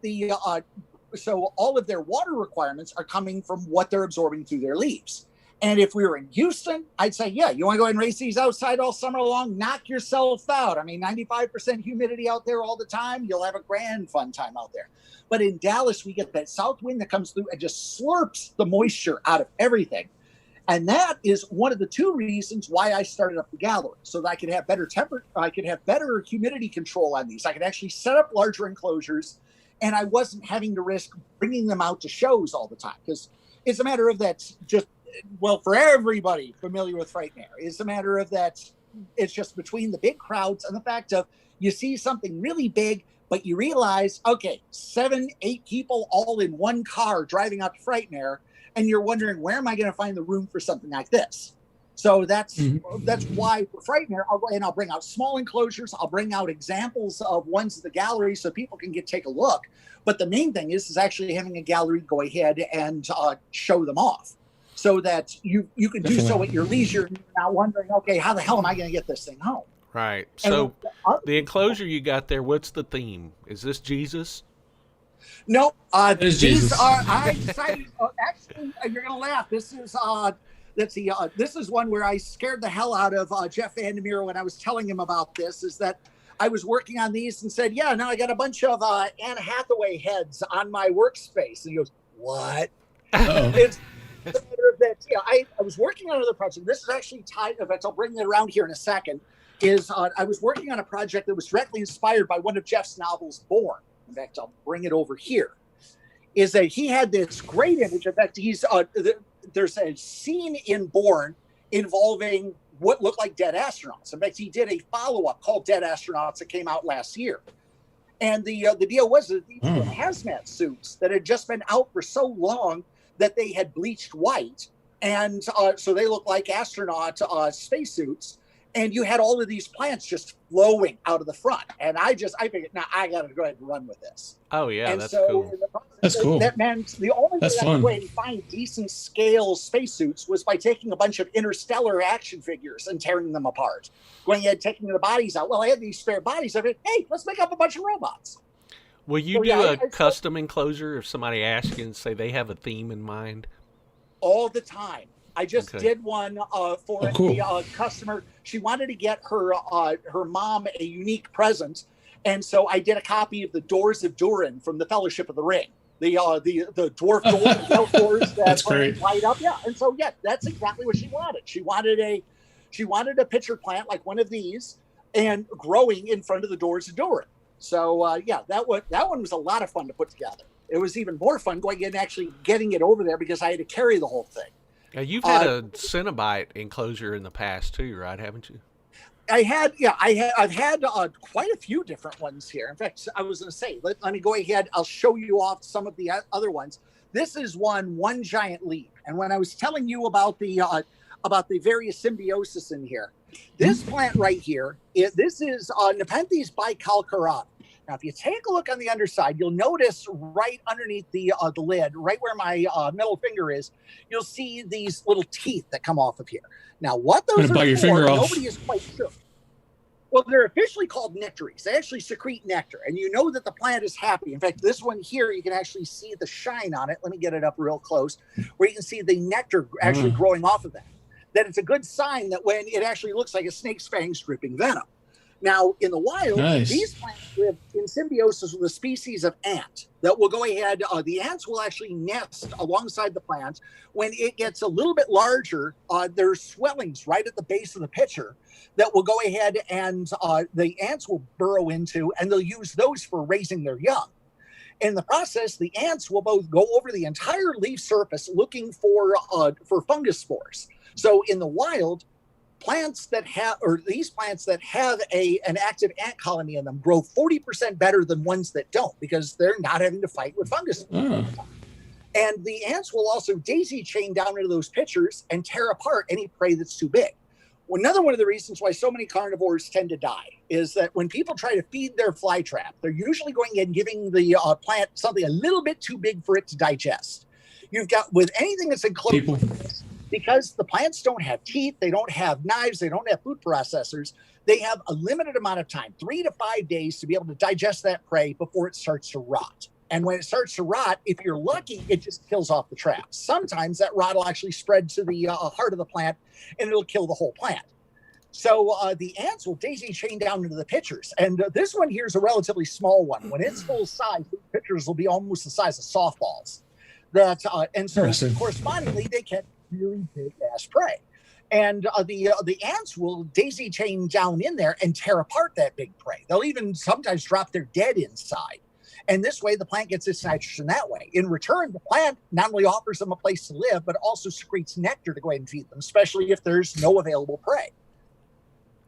Speaker 3: so all of their water requirements are coming from what they're absorbing through their leaves. And if we were in Houston, I'd say, yeah, you want to go ahead and raise these outside all summer long, knock yourself out. I mean, 95% humidity out there all the time. You'll have a grand fun time out there. But in Dallas, we get that south wind that comes through and just slurps the moisture out of everything. And that is one of the two reasons why I started up the gallery, so that I could have better better humidity control on these. I could actually set up larger enclosures, and I wasn't having to risk bringing them out to shows all the time. Because it's a matter of that, just, well, for everybody familiar with Frightmare, it's a matter of that it's just between the big crowds and the fact of you see something really big, but you realize, okay, 7, 8 people all in one car driving out to Frightmare, and you're wondering, where am I going to find the room for something like this? So that's why for Frightmare, I'll go ahead and I'll bring out small enclosures. I'll bring out examples of ones at the gallery so people can take a look. But the main thing is actually having a gallery go ahead and show them off, so that you can do so at your leisure, and you're not wondering, okay, how the hell am I going to get this thing home?
Speaker 1: Right. So the enclosure you got there, what's the theme? Is this Jesus?
Speaker 3: No, these
Speaker 2: Jesus.
Speaker 3: are. I decided. Actually, you're gonna laugh. This is. Let's see. This is one where I scared the hell out of Jeff Vandermeer when I was telling him about this. Is that I was working on these and said, "Yeah, now I got a bunch of Anne Hathaway heads on my workspace." And he goes, "What?" It's a matter of that. Yeah, I was working on another project. This is actually tied. In fact, I'll bring it around here in a second. I was working on a project that was directly inspired by one of Jeff's novels, Born. In fact, I'll bring it over here. Is that he had this great image. In fact, there's a scene in Born involving what looked like dead astronauts. In fact, he did a follow-up called Dead Astronauts that came out last year. And the deal was that these were hazmat suits that had just been out for so long that they had bleached white. And so they looked like astronaut spacesuits. And you had all of these plants just flowing out of the front. And I figured, now I got to go ahead and run with this.
Speaker 1: Oh, yeah,
Speaker 3: and
Speaker 1: that's
Speaker 3: so
Speaker 1: cool.
Speaker 3: That's cool. That meant the only way I could go ahead and find decent scale spacesuits was by taking a bunch of Interstellar action figures and tearing them apart. Going ahead, taking the bodies out. Well, I had these spare bodies. I figured, hey, let's make up a bunch of robots.
Speaker 1: Will you do a custom enclosure if somebody asks you and say they have a theme in mind?
Speaker 3: All the time. I just did one for a customer. She wanted to get her mom a unique present, and so I did a copy of the Doors of Durin from the Fellowship of the Ring, the dwarf doors that light up. Yeah, and so that's exactly what she wanted. She wanted a pitcher plant like one of these, and growing in front of the Doors of Durin. So that one was a lot of fun to put together. It was even more fun going in and actually getting it over there because I had to carry the whole thing.
Speaker 1: Now, you've had a Cenobite enclosure in the past too, right? Haven't you?
Speaker 3: I've had quite a few different ones here. In fact, I was going to say, let me go ahead. I'll show you off some of the other ones. This is one giant leap. And when I was telling you about the various symbiosis in here, this plant right here, this is Nepenthes bicalcarata. Now, if you take a look on the underside, you'll notice right underneath the lid, right where my middle finger is, you'll see these little teeth that come off of here. Now, what those are for, nobody is quite sure. Well, they're officially called nectaries. They actually secrete nectar, and you know that the plant is happy. In fact, this one here, you can actually see the shine on it. Let me get it up real close, where you can see the nectar actually growing off of that. That it's a good sign that when it actually looks like a snake's fangs dripping venom. Now, in the wild, these plants live in symbiosis with a species of ant that will go ahead. The ants will actually nest alongside the plant. When it gets a little bit larger, there's swellings right at the base of the pitcher that will go ahead and the ants will burrow into, and they'll use those for raising their young. In the process, the ants will both go over the entire leaf surface looking for fungus spores. So in the wild, these plants that have an active ant colony in them grow 40% better than ones that don't, because they're not having to fight with fungus. And the ants will also daisy chain down into those pitchers and tear apart any prey that's too big. Well, another one of the reasons why so many carnivores tend to die is that when people try to feed their fly trap, they're usually going and giving the plant something a little bit too big for it to digest. You've got with anything that's enclosed,
Speaker 2: People.
Speaker 3: because the plants don't have teeth, they don't have knives, they don't have food processors. They have a limited amount of time, 3 to 5 days, to be able to digest that prey before it starts to rot. And when it starts to rot, if you're lucky, it just kills off the traps. Sometimes that rot will actually spread to the heart of the plant, and it'll kill the whole plant. So the ants will daisy chain down into the pitchers. And this one here is a relatively small one. When it's full size, the pitchers will be almost the size of softballs. And so correspondingly, they catch really big ass prey. And the ants will daisy chain down in there and tear apart that big prey. They'll even sometimes drop their dead inside. And this way, the plant gets its nitrogen that way. In return, the plant not only offers them a place to live, but also secretes nectar to go ahead and feed them, especially if there's no available prey.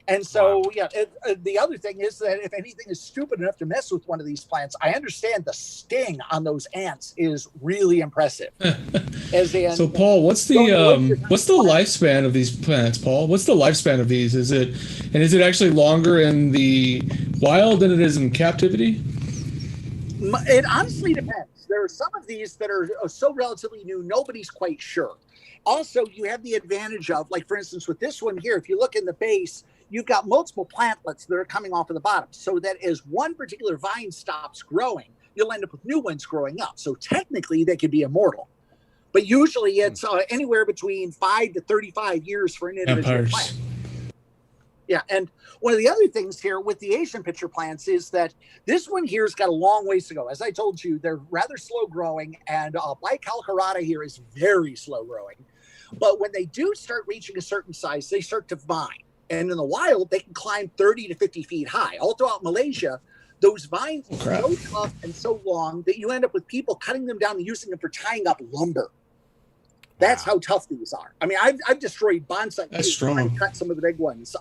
Speaker 3: And so, the other thing is that if anything is stupid enough to mess with one of these plants, I understand the sting on those ants is really impressive.
Speaker 2: So, Paul, what's the lifespan of these plants, Paul? What's the lifespan of these? Is it actually longer in the wild than it is in captivity?
Speaker 3: It honestly depends. There are some of these that are so relatively new, nobody's quite sure. Also, you have the advantage of, like, for instance, with this one here, if you look in the base, you've got multiple plantlets that are coming off of the bottom, so that as one particular vine stops growing, you'll end up with new ones growing up. So technically, they could be immortal. But usually it's anywhere between 5 to 35 years for an individual plant. Yeah, and one of the other things here with the Asian pitcher plants is that this one here has got a long ways to go. As I told you, they're rather slow growing, and Bicalcarata here is very slow growing. But when they do start reaching a certain size, they start to vine. And in the wild, they can climb 30 to 50 feet high. All throughout Malaysia, those vines are so tough and so long that you end up with people cutting them down and using them for tying up lumber. That's how tough these are. I mean, I've destroyed bonsai.
Speaker 2: That's strong.
Speaker 3: Cut some of the big ones.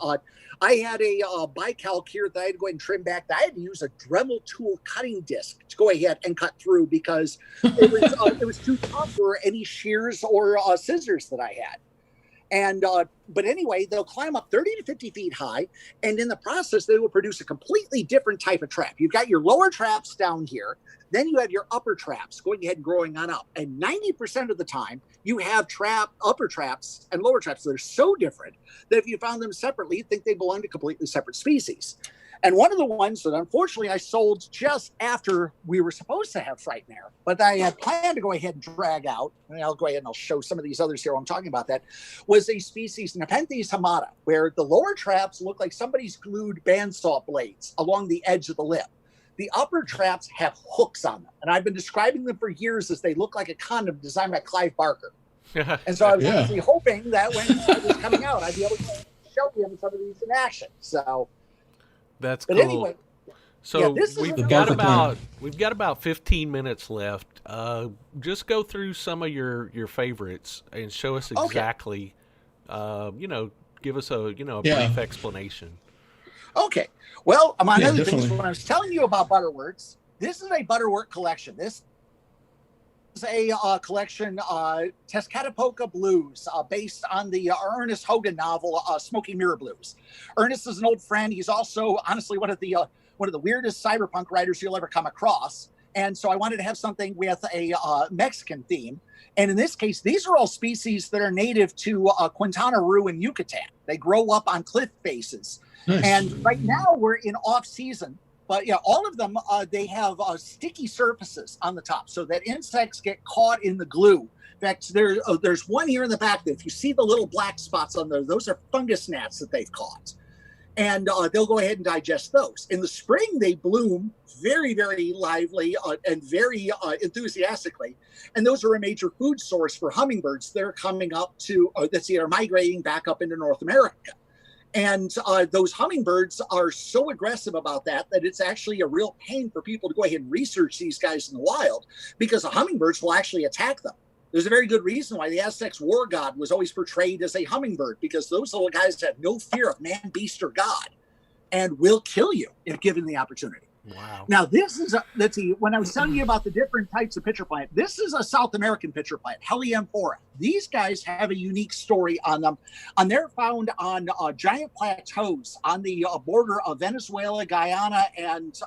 Speaker 3: I had a bicalc here that I had to go ahead and trim back. I had to use a Dremel tool cutting disc to go ahead and cut through because it was too tough for any shears or scissors that I had. And but anyway, they'll climb up 30 to 50 feet high, and in the process, they will produce a completely different type of trap. You've got your lower traps down here, then you have your upper traps going ahead and growing on up. And 90% of the time, you have upper traps and lower traps that are so different that if you found them separately, you'd think they belong to completely separate species. And one of the ones that unfortunately I sold just after we were supposed to have Frightmare, but I had planned to go ahead and drag out, and I'll go ahead and I'll show some of these others here while I'm talking about that, was a species, Nepenthes hamata, where the lower traps look like somebody's glued bandsaw blades along the edge of the lip. The upper traps have hooks on them, and I've been describing them for years as they look like a condom designed by Clive Barker. And so I was actually hoping that when it was coming out, I'd be able to show them some of these in action. So
Speaker 1: that's
Speaker 3: cool.
Speaker 1: But
Speaker 3: anyway,
Speaker 1: so we've got about 15 minutes left. Just go through some of your favorites and show us exactly. Give us a brief explanation.
Speaker 3: Okay. Well, among other things, when I was telling you about Butterworts, this is a Butterwort collection. This is a collection, Tezcatlipoca Blues, based on the Ernest Hogan novel, Smoky Mirror Blues. Ernest is an old friend. He's also, honestly, one of the weirdest cyberpunk writers you'll ever come across. And so I wanted to have something with a Mexican theme. And in this case, these are all species that are native to Quintana Roo and Yucatan. They grow up on cliff faces. Nice. And right now we're in off season, but all of them, they have sticky surfaces on the top so that insects get caught in the glue. In fact, there's one here in the back that if you see the little black spots on those are fungus gnats that they've caught. And they'll go ahead and digest those. In the spring, they bloom very, very lively and very enthusiastically. And those are a major food source for hummingbirds. They're coming up to, are migrating back up into North America. And those hummingbirds are so aggressive about that it's actually a real pain for people to go ahead and research these guys in the wild because the hummingbirds will actually attack them. There's a very good reason why the Aztecs war god was always portrayed as a hummingbird, because those little guys have no fear of man, beast, or God and will kill you if given the opportunity.
Speaker 1: Wow.
Speaker 3: Now, this is, let's see, when I was telling you about the different types of pitcher plant, this is a South American pitcher plant, Heliamphora. These guys have a unique story on them. And they're found on giant plateaus on the border of Venezuela, Guyana, and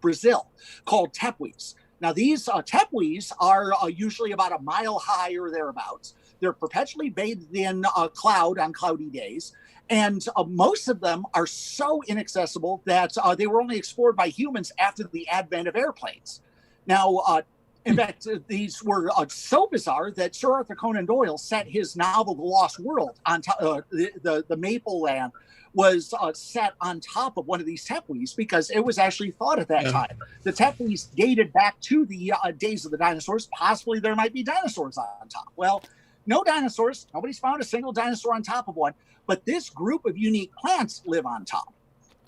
Speaker 3: Brazil called tepuis. Now, these tepuis are usually about a mile high or thereabouts. They're perpetually bathed in cloud on cloudy days. And most of them are so inaccessible that they were only explored by humans after the advent of airplanes. Now, in fact, these were so bizarre that Sir Arthur Conan Doyle set his novel The Lost World on top. The Maple Land was set on top of one of these tepuis because it was actually thought at that time. The tepuis dated back to the days of the dinosaurs. Possibly there might be dinosaurs on top. Well, no dinosaurs. Nobody's found a single dinosaur on top of one. But this group of unique plants live on top.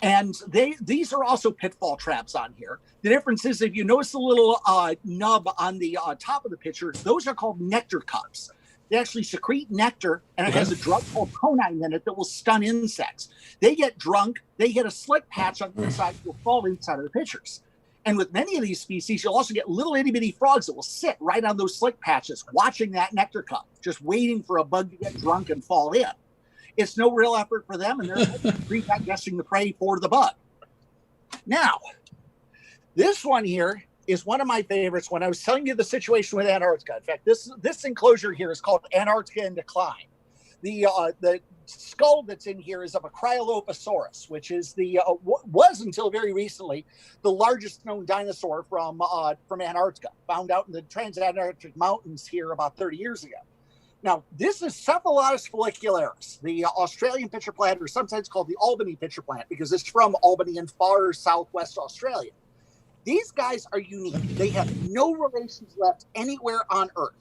Speaker 3: And these are also pitfall traps on here. The difference is if you notice the little nub on the top of the picture, those are called nectar cups. They actually secrete nectar, and it has a drug called conine in it that will stun insects. They get drunk, they hit a slick patch on the inside, will fall inside of the pitchers. And with many of these species, you'll also get little itty bitty frogs that will sit right on those slick patches, watching that nectar cup, just waiting for a bug to get drunk and fall in. It's no real effort for them, and they're pre-digesting the prey for the bug. Now, this one here is one of my favorites. When I was telling you the situation with Antarctica, in fact, this enclosure here is called Antarctica in Decline. The skull that's in here is of a Cryolophosaurus, which is was until very recently the largest known dinosaur from Antarctica, found out in the Transantarctic Mountains here about 30 years ago. Now, this is Cephalotus follicularis, the Australian pitcher plant, or sometimes called the Albany pitcher plant, because it's from Albany in far southwest Australia. These guys are unique. They have no relations left anywhere on Earth.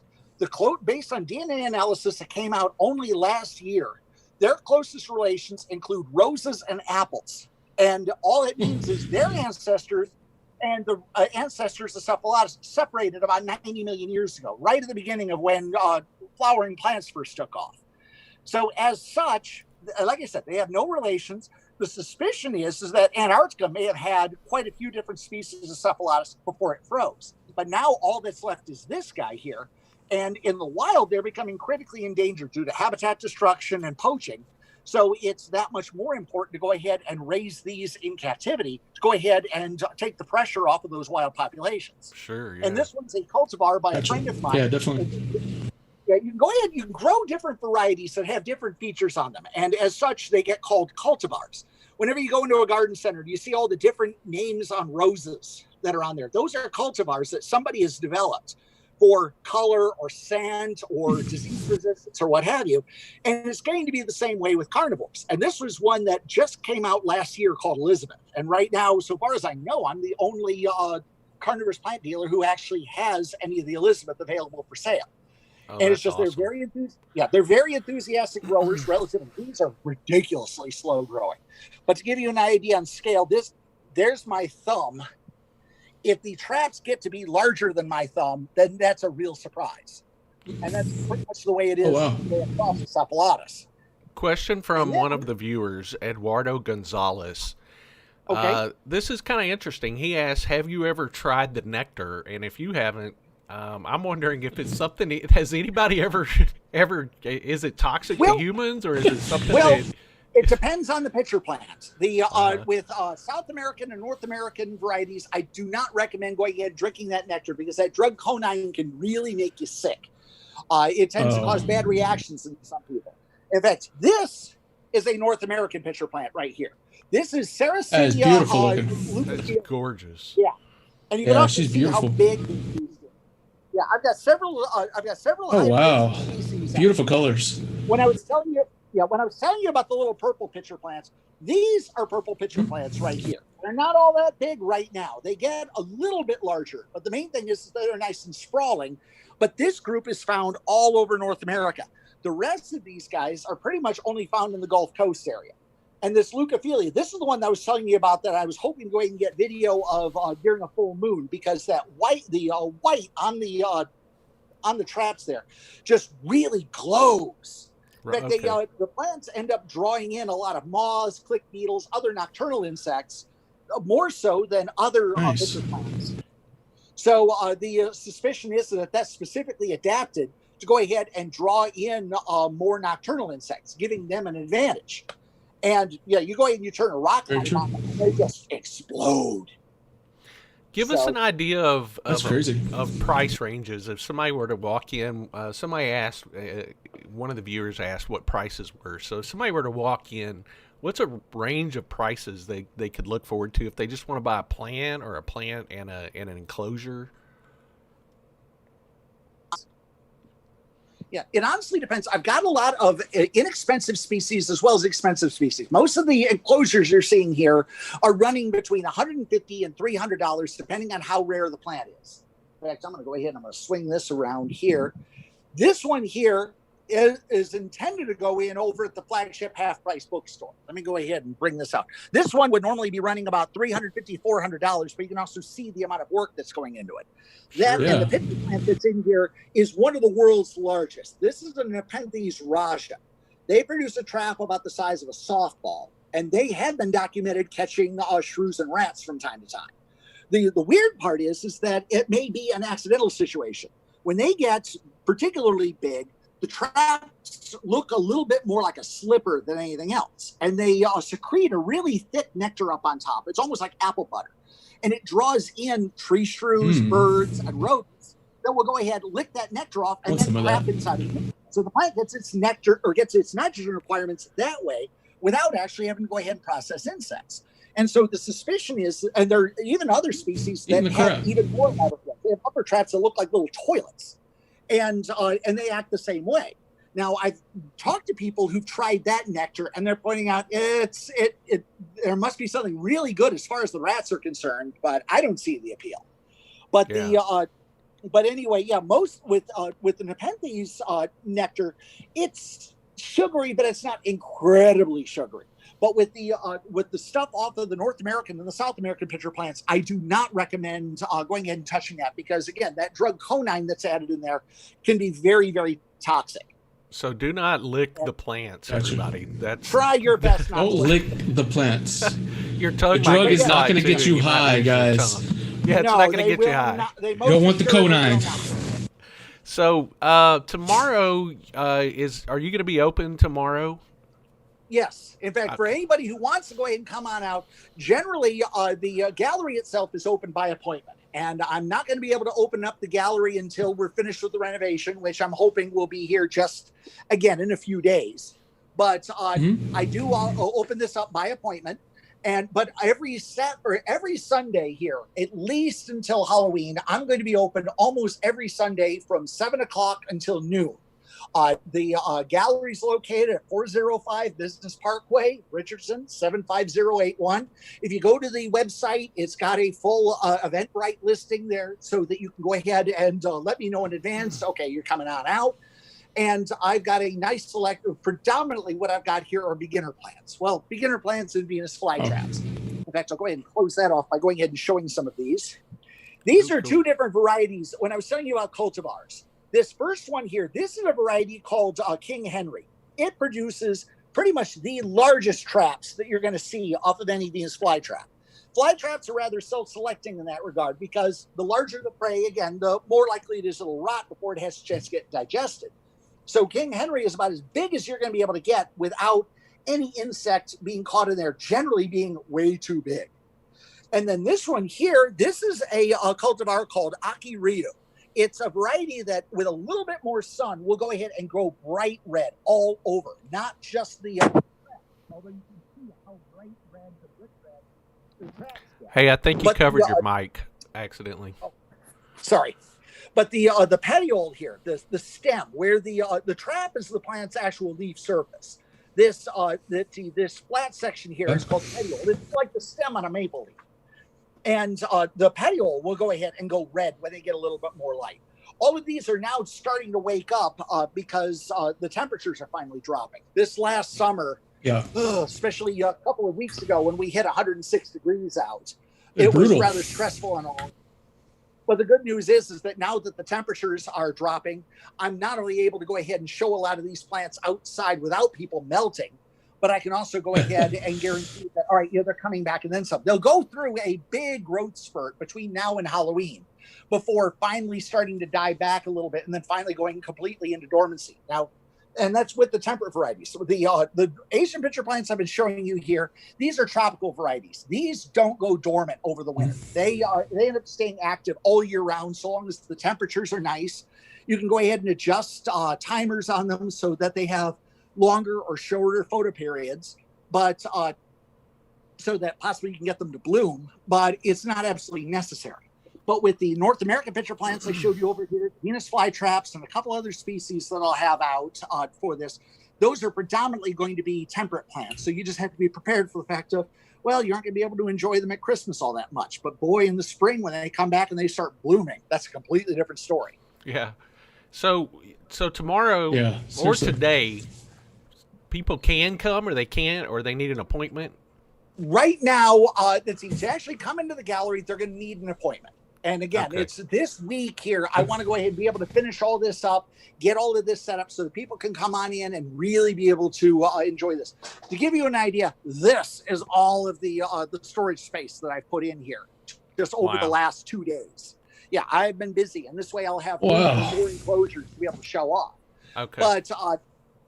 Speaker 3: Based on DNA analysis that came out only last year, their closest relations include roses and apples. And all it means is their ancestors and the ancestors of Cephalotus separated about 90 million years ago, right at the beginning of when flowering plants first took off. So as such, like I said, they have no relations. The suspicion is that Antarctica may have had quite a few different species of Cephalotus before it froze. But now all that's left is this guy here. And in the wild, they're becoming critically endangered due to habitat destruction and poaching. So it's that much more important to go ahead and raise these in captivity, to go ahead and take the pressure off of those wild populations.
Speaker 1: Sure, yeah.
Speaker 3: And this one's a cultivar by a friend of mine.
Speaker 2: Yeah, definitely.
Speaker 3: Yeah, you can go ahead, you can grow different varieties that have different features on them. And as such, they get called cultivars. Whenever you go into a garden center, you see all the different names on roses that are on there. Those are cultivars that somebody has developed for color or scent or disease resistance or what have you. And it's going to be the same way with carnivores. And this was one that just came out last year called Elizabeth. And right now, so far as I know, I'm the only carnivorous plant dealer who actually has any of the Elizabeth available for sale.
Speaker 1: Oh,
Speaker 3: and it's just
Speaker 1: awesome.
Speaker 3: they're very enthusiastic growers. Relatively, these are ridiculously slow growing. But to give you an idea on scale, there's my thumb. If the traps get to be larger than my thumb, then that's a real surprise. And that's pretty much the way it is across the Cephalotus.
Speaker 1: Question from one of the viewers, Eduardo Gonzalez.
Speaker 3: Okay.
Speaker 1: This is kind of interesting. He asks, have you ever tried the nectar? And if you haven't, I'm wondering if it's something, has anybody ever, is it toxic to humans, or is it something that...
Speaker 3: It depends on the pitcher plant. With South American and North American varieties, I do not recommend going ahead drinking that nectar because that drug conine can really make you sick. It tends to cause bad reactions in some people. In fact, this is a North American pitcher plant right here. This is Sarracenia.
Speaker 2: That is beautiful looking.
Speaker 1: That's gorgeous.
Speaker 3: Yeah, and you can also
Speaker 2: she's
Speaker 3: see
Speaker 2: beautiful.
Speaker 3: how big these are. Yeah, I've got several.
Speaker 2: Oh wow,
Speaker 3: species.
Speaker 2: beautiful colors.
Speaker 3: When I was telling you about the little purple pitcher plants, these are purple pitcher plants right here. They're not all that big right now. They get a little bit larger, but the main thing is that they're nice and sprawling. But this group is found all over North America. The rest of these guys are pretty much only found in the Gulf Coast area. And this Leucophilia, this is the one that I was telling you about that I was hoping to go ahead and get video of during a full moon, because that white on the traps there just really glows. In fact, the plants end up drawing in a lot of moths, click beetles, other nocturnal insects, more so than other pitcher plants. So the suspicion is that that's specifically adapted to go ahead and draw in more nocturnal insects, giving them an advantage. And you go ahead and you turn a rock on them, and they just explode.
Speaker 1: Give us an idea of
Speaker 2: That's crazy.
Speaker 1: of price ranges. If somebody were to walk in, somebody asked, one of the viewers asked what prices were. So if somebody were to walk in, what's a range of prices they could look forward to if they just want to buy a plant or a plant and an enclosure?
Speaker 3: Yeah, it honestly depends. I've got a lot of inexpensive species as well as expensive species. Most of the enclosures you're seeing here are running between $150 and $300, depending on how rare the plant is. In fact, I'm going to go ahead and I'm going to swing this around here. This one here is intended to go in over at the flagship half-price bookstore. Let me go ahead and bring this out. This one would normally be running about $350, $400, but you can also see the amount of work that's going into it. That and the pit plant that's in here is one of the world's largest. This is a Nepenthes Raja. They produce a trap about the size of a softball, and they have been documented catching shrews and rats from time to time. The weird part is that it may be an accidental situation. When they get particularly big, the traps look a little bit more like a slipper than anything else. And they secrete a really thick nectar up on top. It's almost like apple butter. And it draws in tree shrews, birds, and rodents that will go ahead, lick that nectar off, and then trap inside of it. So the plant gets its nectar or gets its nitrogen requirements that way without actually having to go ahead and process insects. And so the suspicion is, and there are even other species that have even more upper traps. They have upper traps that look like little toilets. And they act the same way. Now, I've talked to people who've tried that nectar, and they're pointing out there must be something really good as far as the rats are concerned, but I don't see the appeal. But but anyway, most with the Nepenthes nectar, it's sugary, but it's not incredibly sugary. But with the stuff off of the North American and the South American pitcher plants, I do not recommend going ahead and touching that because, again, that drug conine that's added in there can be very, very toxic.
Speaker 1: So do not lick the plants, everybody.
Speaker 3: Try your best not to
Speaker 2: lick the plants.
Speaker 1: Your tongue.
Speaker 2: The drug is not going to get you high, guys.
Speaker 1: Yeah, it's not going to get you high.
Speaker 2: You don't want the conine.
Speaker 1: So tomorrow are you going to be open tomorrow?
Speaker 3: Yes. In fact, for anybody who wants to go ahead and come on out, generally the gallery itself is open by appointment. And I'm not going to be able to open up the gallery until we're finished with the renovation, which I'm hoping will be here just, again, in a few days. But I do open this up by appointment. But every Sunday here, at least until Halloween, I'm going to be open almost every Sunday from 7 o'clock until noon. The gallery's located at 405 Business Parkway, Richardson, 75081. If you go to the website, it's got a full Eventbrite listing there so that you can go ahead and let me know in advance, okay, you're coming on out. And I've got a nice select of predominantly what I've got here are beginner plants. Well, beginner plants and Venus flytraps. In fact, I'll go ahead and close that off by going ahead and showing some of these. These are two different varieties. When I was telling you about cultivars, this first one here, this is a variety called King Henry. It produces pretty much the largest traps that you're going to see off of any Venus flytrap. Flytraps are rather self-selecting in that regard because the larger the prey, again, the more likely it is it'll rot before it has a chance to get digested. So King Henry is about as big as you're going to be able to get without any insect being caught in there, generally being way too big. And then this one here, this is a cultivar called Akiryu. It's a variety that, with a little bit more sun, will go ahead and grow bright red all over, not just the although you can see how bright red the brick red.
Speaker 1: Hey, I think you covered your mic accidentally.
Speaker 3: Oh, sorry. But the petiole here, the stem, where the trap is the plant's actual leaf surface. This flat section here is called petiole. It's like the stem on a maple leaf. And the petiole will go ahead and go red when they get a little bit more light. All of these are now starting to wake up because the temperatures are finally dropping. This last summer, especially a couple of weeks ago when we hit 106 degrees out, it was rather stressful and all. But the good news is that now that the temperatures are dropping, I'm not only able to go ahead and show a lot of these plants outside without people melting, but I can also go ahead and guarantee that, all right, they're coming back and then some. They'll go through a big growth spurt between now and Halloween before finally starting to die back a little bit and then finally going completely into dormancy. Now, And that's with the temperate varieties. So the Asian pitcher plants I've been showing you here, these are tropical varieties. These don't go dormant over the winter. They end up staying active all year round, so long as the temperatures are nice. You can go ahead and adjust timers on them so that they have longer or shorter photo periods, but so that possibly you can get them to bloom, but it's not absolutely necessary. But with the North American pitcher plants I showed you over here, Venus flytraps and a couple other species that I'll have out for this, those are predominantly going to be temperate plants. So you just have to be prepared for the fact of, well, you aren't going to be able to enjoy them at Christmas all that much. But boy, in the spring, when they come back and they start blooming, that's a completely different story.
Speaker 1: Yeah. So tomorrow or
Speaker 2: seriously.
Speaker 1: today, people can come or they can't, or they need an appointment?
Speaker 3: Right now, to actually come into the gallery, they're going to need an appointment. And again, it's this week here. I want to go ahead and be able to finish all this up, get all of this set up so that people can come on in and really be able to enjoy this. To give you an idea, this is all of the storage space that I've put in here just over the last 2 days. Yeah, I've been busy, and this way I'll have more enclosures to be able to show off.
Speaker 1: Okay.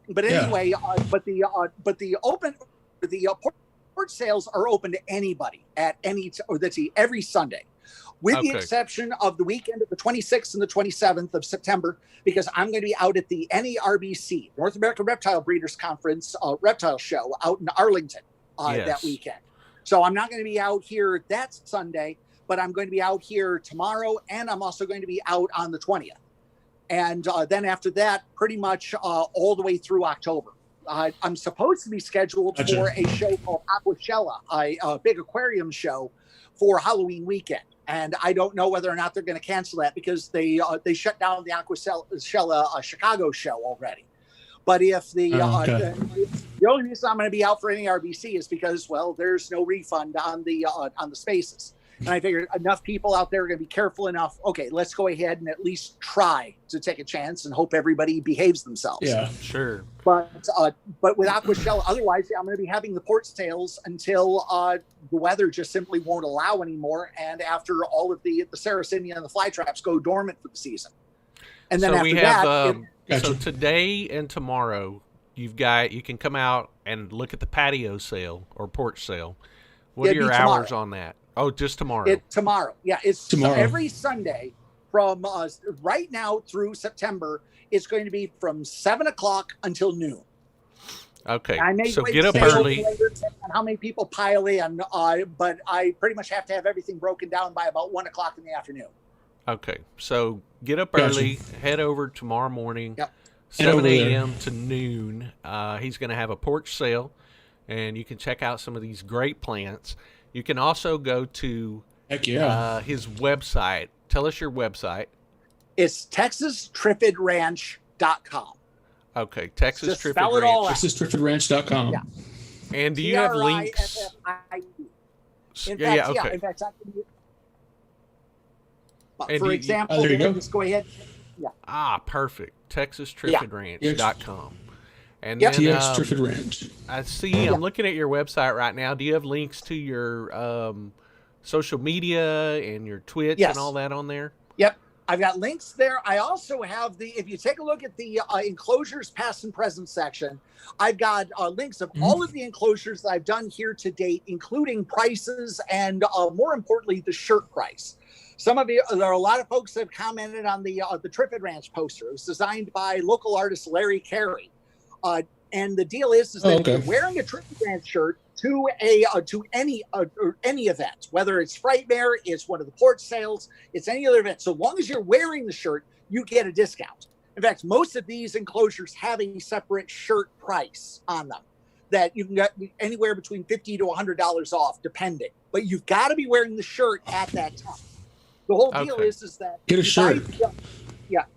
Speaker 3: But anyway, the port sales are open to anybody at every Sunday, with the exception of the weekend of the 26th and the 27th of September, because I'm going to be out at the NARBC, North American Reptile Breeders Conference reptile show out in Arlington that weekend. So I'm not going to be out here that Sunday, but I'm going to be out here tomorrow, and I'm also going to be out on the 20th. And then after that, pretty much all the way through October. I'm supposed to be scheduled for a show called Aquashella, a big aquarium show for Halloween weekend. And I don't know whether or not they're going to cancel that because they shut down the Aquashella Chicago show already. But if the only reason I'm going to be out for any RBC is because, well, there's no refund on the spaces. And I figured enough people out there are going to be careful enough. Okay, let's go ahead and at least try to take a chance and hope everybody behaves themselves.
Speaker 2: Yeah,
Speaker 1: sure.
Speaker 3: But with Aquashella, otherwise, I'm going to be having the port sales until the weather just simply won't allow anymore. And after all of the Sarracenia and the Flytraps go dormant for the season. And then
Speaker 1: so we have so today and tomorrow, you can come out and look at the patio sale or porch sale. What are your hours on that? Oh, just tomorrow.
Speaker 3: Tomorrow. Yeah, it's
Speaker 2: tomorrow.
Speaker 3: Every Sunday from right now through September. It's going to be from 7 o'clock until noon.
Speaker 1: Okay, so get up early.
Speaker 3: On how many people pile in, but I pretty much have to have everything broken down by about 1 o'clock in the afternoon.
Speaker 1: Okay, so get up early, head over tomorrow morning,
Speaker 3: Yep.
Speaker 1: 7 a.m. to noon. He's going to have a porch sale, and you can check out some of these great plants. You can also go to his website. Tell us your website.
Speaker 3: It's TexasTriffidRanch.com.
Speaker 1: Okay, Texas Triffid
Speaker 3: spell it all
Speaker 1: Ranch.
Speaker 3: out.
Speaker 2: TexasTriffidRanch.com.
Speaker 3: Yeah.
Speaker 1: And do you have links?
Speaker 3: In
Speaker 1: okay.
Speaker 3: fact, in fact,
Speaker 1: And
Speaker 3: for example,
Speaker 2: there you go.
Speaker 3: Just go ahead. Yeah.
Speaker 1: Perfect. TexasTriffidRanch.com. And
Speaker 2: TX
Speaker 1: then
Speaker 2: Triffid Ranch.
Speaker 1: I see. I'm looking at your website right now. Do you have links to your social media and your Twitch and all that on there?
Speaker 3: Yep. I've got links there. I also have if you take a look at the enclosures past and present section, I've got links of all of the enclosures that I've done here to date, including prices and more importantly, the shirt price. There are a lot of folks that have commented on the Triffid Ranch poster. It was designed by local artist Larry Carey. And the deal is that if you're wearing a Triffid Ranch shirt to any event, whether it's Frightmare, it's one of the port sales, it's any other event, so long as you're wearing the shirt, you get a discount. In fact, most of these enclosures have a separate shirt price on them that you can get anywhere between $50 to $100 off, depending. But you've got to be wearing the shirt at that time. The whole deal is that
Speaker 2: get a shirt.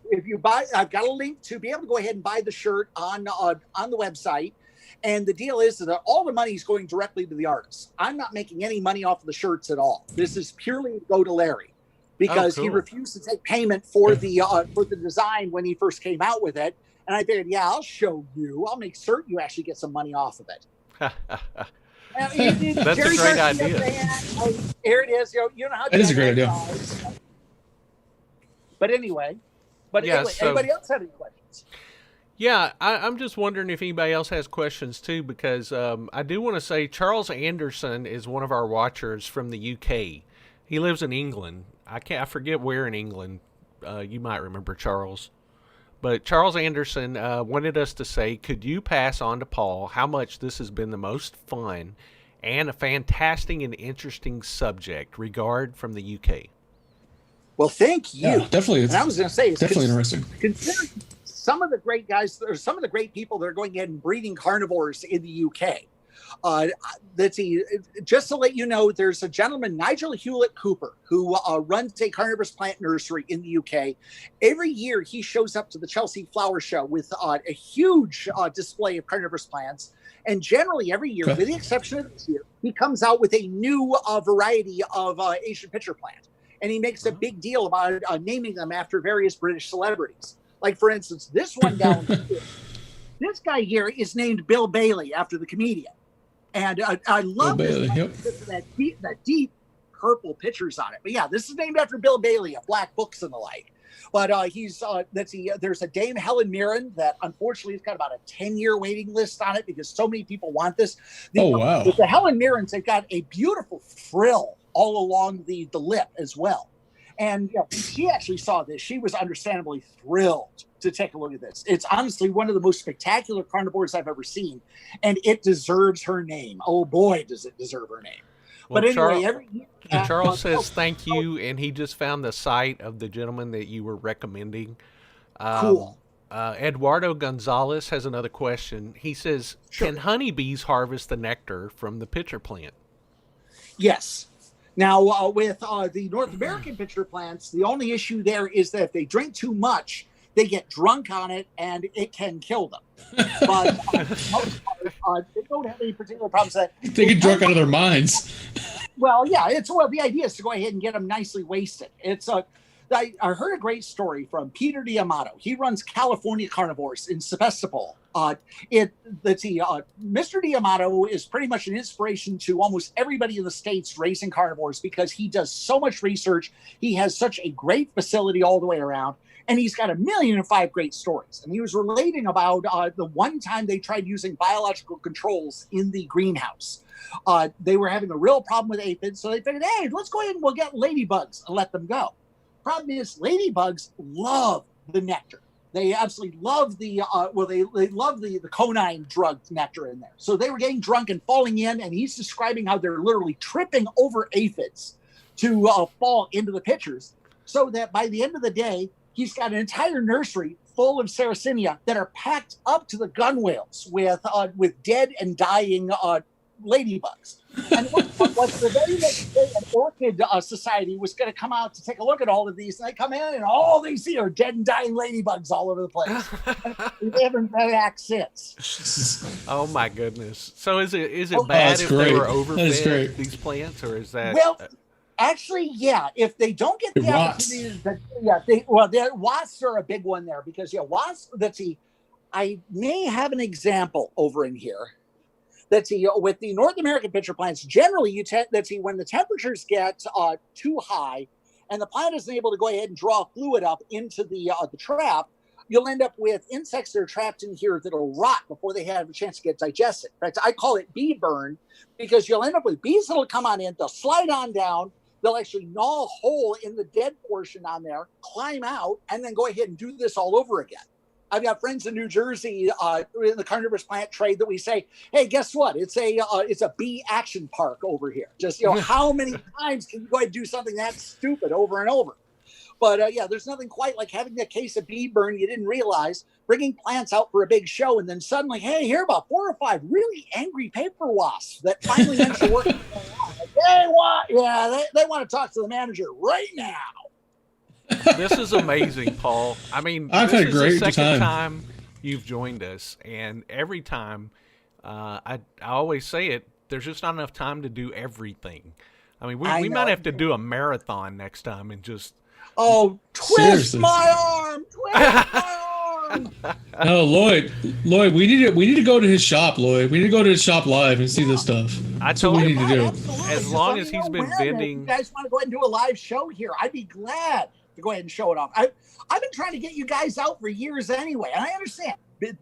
Speaker 3: If you buy, I've got a link to be able to go ahead and buy the shirt on the website. And the deal is that all the money is going directly to the artists. I'm not making any money off of the shirts at all. This is purely go to Larry because he refused to take payment for the design when he first came out with it. And I figured, I'll show you. I'll make certain you actually get some money off of it.
Speaker 1: That's a great idea.
Speaker 3: Here it is. You know how
Speaker 2: that is a great idea.
Speaker 3: But anyway, anybody else have any questions?
Speaker 1: Yeah, I'm just wondering if anybody else has questions too, because I do want to say Charles Anderson is one of our watchers from the UK. He lives in England. I forget where in England. You might remember Charles. But Charles Anderson wanted us to say, could you pass on to Paul how much this has been the most fun and a fantastic and interesting subject, regard from the UK?
Speaker 3: Well, thank you.
Speaker 2: Yeah, definitely.
Speaker 3: And I was going to say,
Speaker 2: definitely interesting.
Speaker 3: Consider some of the great guys, or some of the great people that are going ahead and breeding carnivores in the UK. Let's see, just to let you know, there's a gentleman, Nigel Hewlett Cooper, who runs a carnivorous plant nursery in the UK. Every year he shows up to the Chelsea Flower Show with a huge display of carnivorous plants. And generally every year, with the exception of this year, he comes out with a new variety of Asian pitcher plant. And he makes a big deal about naming them after various British celebrities. Like, for instance, this one down here, this guy here is named Bill Bailey after the comedian. And I love this that deep purple pictures on it. But yeah, this is named after Bill Bailey of Black Books and the like. But there's a Dame Helen Mirren that unfortunately has got about a 10-year waiting list on it because so many people want this.
Speaker 2: Wow.
Speaker 3: With the Helen Mirrens, they've got a beautiful frill all along the lip as well. And when she actually saw this, she was understandably thrilled to take a look at this. It's honestly one of the most spectacular carnivores I've ever seen, and it deserves her name. Oh boy, does it deserve her name.
Speaker 1: Well,
Speaker 3: but anyway, every year,
Speaker 1: Charles says thank you, and he just found the site of the gentleman that you were recommending.
Speaker 3: Cool.
Speaker 1: Eduardo Gonzalez has another question. He says, can honeybees harvest the nectar from the pitcher plant?
Speaker 3: Yes. Now, with the North American pitcher plants, the only issue there is that if they drink too much, they get drunk on it, and it can kill them. But they don't have any particular problems.
Speaker 2: They get drunk out of their minds.
Speaker 3: Well, yeah, the idea is to go ahead and get them nicely wasted. I heard a great story from Peter D'Amato. He runs California Carnivores in Sebastopol. Mr. D'Amato is pretty much an inspiration to almost everybody in the States raising carnivores because he does so much research. He has such a great facility all the way around, and he's got 1,000,005 great stories. And he was relating about the one time they tried using biological controls in the greenhouse. They were having a real problem with aphids, so they figured, hey, let's go ahead and we'll get ladybugs and let them go. Problem is, ladybugs love the nectar. They absolutely love they love the conine drug nectar in there. So they were getting drunk and falling in, and he's describing how they're literally tripping over aphids to fall into the pitchers, so that by the end of the day, he's got an entire nursery full of Sarracenia that are packed up to the gunwales with dead and dying ladybugs. And what's the very next day, an orchid society was going to come out to take a look at all of these, and they come in, and all they see are dead and dying ladybugs all over the place. They haven't been back since.
Speaker 1: Oh my goodness! So is it bad if they were overfed these plants, or is that?
Speaker 3: Well, actually, yeah. If they don't get the opportunity, the wasps are a big one there because wasps. Let's see, I may have an example over in here. Let's see, with the North American pitcher plants, generally, when the temperatures get too high and the plant isn't able to go ahead and draw fluid up into the trap, you'll end up with insects that are trapped in here that'll rot before they have a chance to get digested. In fact, I call it bee burn because you'll end up with bees that'll come on in, they'll slide on down, they'll actually gnaw a hole in the dead portion on there, climb out, and then go ahead and do this all over again. I've got friends in New Jersey in the carnivorous plant trade that we say, hey, guess what? It's a bee action park over here. Just, how many times can you go ahead and do something that stupid over and over? But there's nothing quite like having a case of bee burn you didn't realize, bringing plants out for a big show, and then suddenly, hey, here are about 4 or 5 really angry paper wasps that finally ends the work. They want to talk to the manager right now.
Speaker 1: This is amazing, Paul. I mean,
Speaker 2: I've
Speaker 1: this
Speaker 2: had a great
Speaker 1: is the second time you've joined us, and every time I always say it, there's just not enough time to do everything. I mean, we might have to do a marathon next time and just...
Speaker 3: Oh, twist my arm! Twist my arm!
Speaker 2: No, Loyd, we need to go to his shop, Loyd. We need to go to his shop live and see this stuff.
Speaker 1: That's what we need to do.
Speaker 3: Absolutely.
Speaker 1: As long as he's been vending...
Speaker 3: If you guys want to go ahead and do a live show here, I'd be glad to go ahead and show it off. I've been trying to get you guys out for years anyway, and I understand.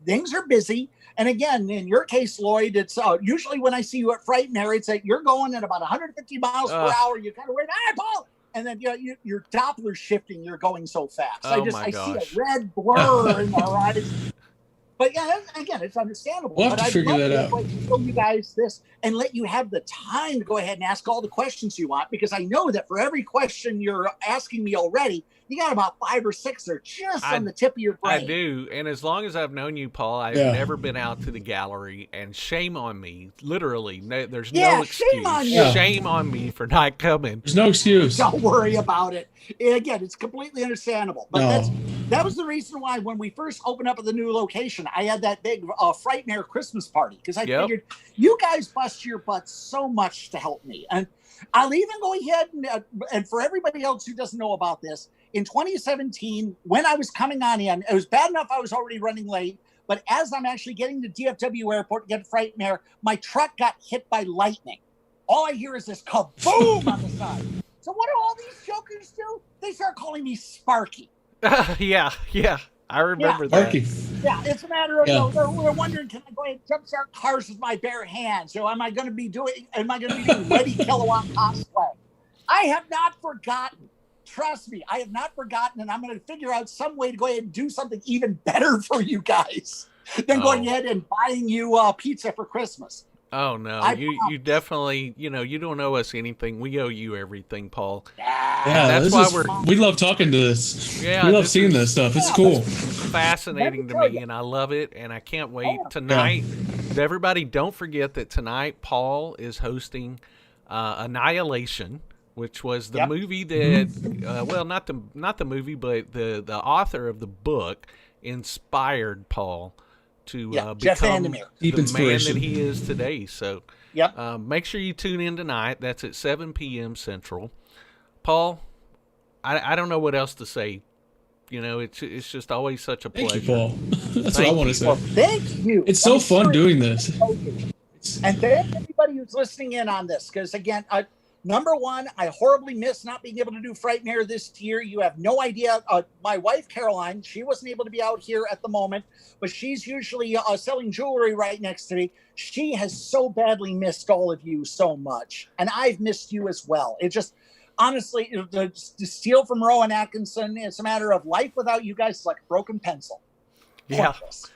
Speaker 3: things are busy. And again, in your case, Loyd, it's usually when I see you at Frightmare, it's that you're going at about 150 miles per hour. You kind of wait, hey, Paul. And then your Doppler shifting, you're going so fast.
Speaker 1: Oh,
Speaker 3: I see a red blur in the horizon. But yeah, again, it's understandable.
Speaker 2: We'll have to figure that out.
Speaker 3: I'd show you guys this and let you have the time to go ahead and ask all the questions you want, because I know that for every question you're asking me already, you got about 5 or 6 that are just on the tip of your brain.
Speaker 1: I do, and as long as I've known you, Paul, I've never been out to the gallery, and shame on me. Literally, there's no excuse.
Speaker 3: Shame on you.
Speaker 1: Shame on me for not coming.
Speaker 2: There's no excuse.
Speaker 3: Don't worry about it. Again, it's completely understandable. But that was the reason why when we first opened up at the new location, I had that big Frightmare Christmas party, because I figured you guys bust your butts so much to help me. And I'll even go ahead and for everybody else who doesn't know about this, in 2017, when I was coming on in, it was bad enough I was already running late, but as I'm actually getting to DFW Airport to get to Frightmare, my truck got hit by lightning. All I hear is this kaboom on the side. So what do all these jokers do? They start calling me Sparky.
Speaker 1: Yeah, I remember that.
Speaker 2: Sparky.
Speaker 3: Yeah, it's a matter of they're wondering, can I go ahead and jumpstart cars with my bare hands? So am I going to be doing Ready Kilowatt cosplay? I have not forgotten. Trust me, I have not forgotten, and I'm going to figure out some way to go ahead and do something even better for you guys than going ahead and buying you pizza for Christmas.
Speaker 1: Oh, no, you definitely, you don't owe us anything. We owe you everything, Paul.
Speaker 2: Yeah,
Speaker 1: that's why
Speaker 2: we love talking to this.
Speaker 1: Yeah,
Speaker 2: we love seeing this stuff. It's cool.
Speaker 1: Fascinating to me, and I love it, and I can't wait. Tonight, everybody, don't forget that tonight Paul is hosting Annihilation, which was the movie that, well, not the movie, but the author of the book inspired Paul to become the man that he is today. So make sure you tune in tonight. That's at 7 p.m. Central. Paul, I don't know what else to say. It's just always such a pleasure.
Speaker 2: Thank you, Paul. That's what I want to say.
Speaker 3: Well, thank you.
Speaker 2: It's so fun doing this.
Speaker 3: And thank everybody who's listening in on this, because again, number one, I horribly miss not being able to do Frightmare this year. You have no idea. My wife, Caroline, she wasn't able to be out here at the moment, but she's usually selling jewelry right next to me. She has so badly missed all of you so much. And I've missed you as well. It just, honestly, to steal from Rowan Atkinson, it's a matter of life without you guys is like a broken pencil.
Speaker 1: Yeah. Pointless.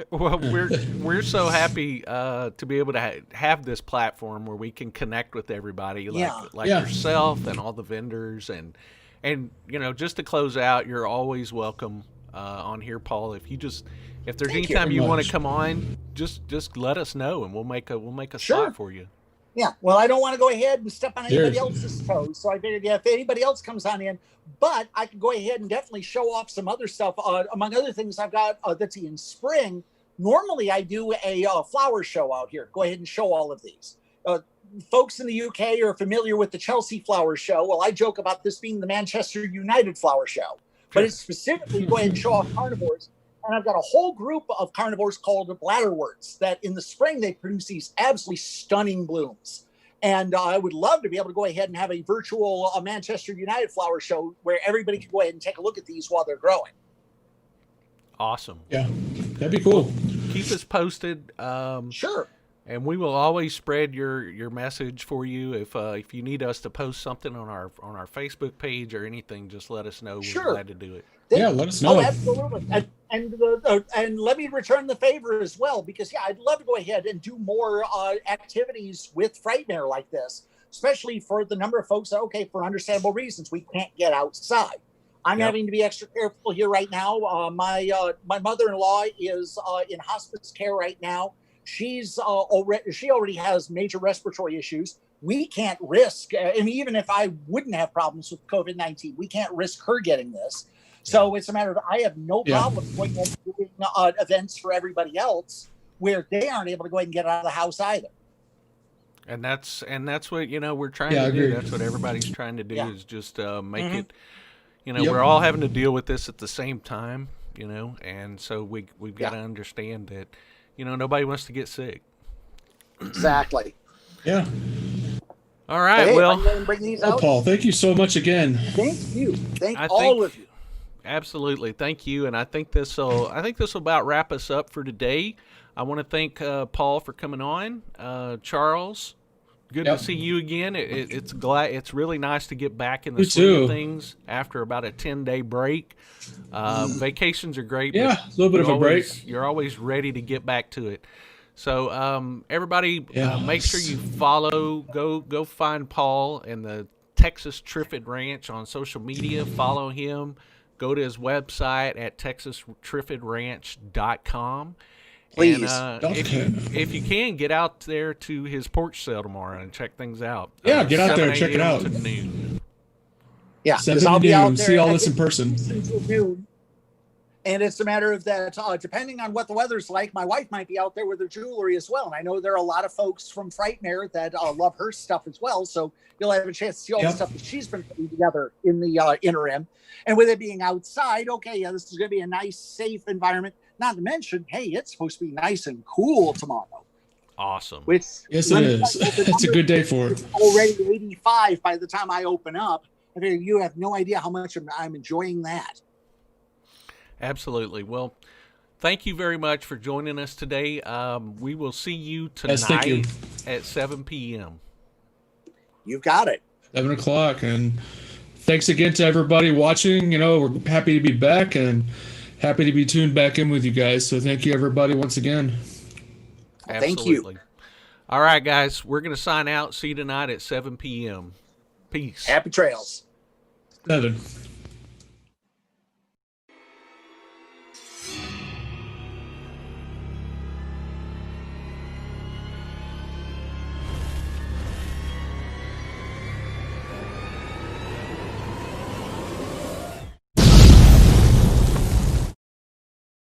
Speaker 1: Well, we're so happy to be able to have this platform where we can connect with everybody, like yourself and all the vendors, and just to close out, you're always welcome on here, Paul. If there's any time you want to come on, just let us know, and we'll make a spot for you.
Speaker 3: Yeah, well, I don't want to go ahead and step on anybody else's toes, so I figured if anybody else comes on in, but I can go ahead and definitely show off some other stuff. Among other things I've got that's in spring. Normally, I do a flower show out here. Go ahead and show all of these. Folks in the UK are familiar with the Chelsea Flower Show. Well, I joke about this being the Manchester United Flower Show, but it's specifically go ahead and show off carnivores. And I've got a whole group of carnivores called Butterworts that in the spring, they produce these absolutely stunning blooms. And I would love to be able to go ahead and have a virtual Manchester United flower show where everybody can go ahead and take a look at these while they're growing.
Speaker 1: Awesome.
Speaker 2: Yeah, that'd be cool.
Speaker 1: Keep us posted.
Speaker 3: Sure.
Speaker 1: And we will always spread your message for you. If you need us to post something on our Facebook page or anything, just let us know.
Speaker 3: Sure.
Speaker 1: We're glad to do it.
Speaker 2: Let us know.
Speaker 3: Oh, absolutely. And let me return the favor as well, because I'd love to go ahead and do more activities with Frightmare like this, especially for the number of folks that, for understandable reasons, we can't get outside. I'm having to be extra careful here right now. My mother-in-law is in hospice care right now. She already has major respiratory issues. We can't risk, and even if I wouldn't have problems with COVID-19, we can't risk her getting this. So it's a matter of I have no problem going and doing events for everybody else where they aren't able to go ahead and get out of the house either.
Speaker 1: And that's what we're trying to do. That's what everybody's trying to do is just make it. We're all having to deal with this at the same time. And so we've got to understand that nobody wants to get sick.
Speaker 3: Exactly.
Speaker 2: Yeah.
Speaker 1: All right. Well,
Speaker 3: bring these out.
Speaker 2: Paul, thank you so much again.
Speaker 3: Thank you. Thank all of you.
Speaker 1: Absolutely. Thank you. And I think this will about wrap us up for today. I want to thank Paul for coming on. Charles, good to see you again. It's really nice to get back in the swing of things after about a 10-day break. Vacations are great.
Speaker 2: Yeah, a little bit of a break.
Speaker 1: You're always ready to get back to it. So everybody, make sure you follow. Go find Paul and the Texas Triffid Ranch on social media. Follow him. Go to his website at texastriffidranch.com.
Speaker 3: Please.
Speaker 1: And, if you can, get out there to his porch sale tomorrow and check things out.
Speaker 2: Yeah, get out there and check it out.
Speaker 1: To noon.
Speaker 3: Yeah,
Speaker 2: 7
Speaker 3: I'll
Speaker 2: to
Speaker 3: be out
Speaker 2: noon.
Speaker 3: there.
Speaker 2: See all this in person.
Speaker 3: Noon. And it's a matter of that, depending on what the weather's like, my wife might be out there with her jewelry as well. And I know there are a lot of folks from Frightmare that love her stuff as well. So you'll have a chance to see all the stuff that she's been putting together in the interim. And with it being outside, this is going to be a nice, safe environment. Not to mention, hey, it's supposed to be nice and cool tomorrow.
Speaker 1: Awesome.
Speaker 2: Yes, it is. It's a good day for it.
Speaker 3: It's already 85 by the time I open up. I mean, you have no idea how much I'm enjoying that.
Speaker 1: Absolutely. Well, thank you very much for joining us today. We will see you
Speaker 2: Yes, thank you.
Speaker 1: tonight at 7 p.m.
Speaker 3: You've got it.
Speaker 2: 7 o'clock. And thanks again to everybody watching. We're happy to be back and happy to be tuned back in with you guys. So thank you, everybody, once again.
Speaker 1: Absolutely.
Speaker 3: Thank you.
Speaker 1: All right, guys. We're going to sign out. See you tonight at 7 p.m. Peace.
Speaker 3: Happy trails.
Speaker 2: 7.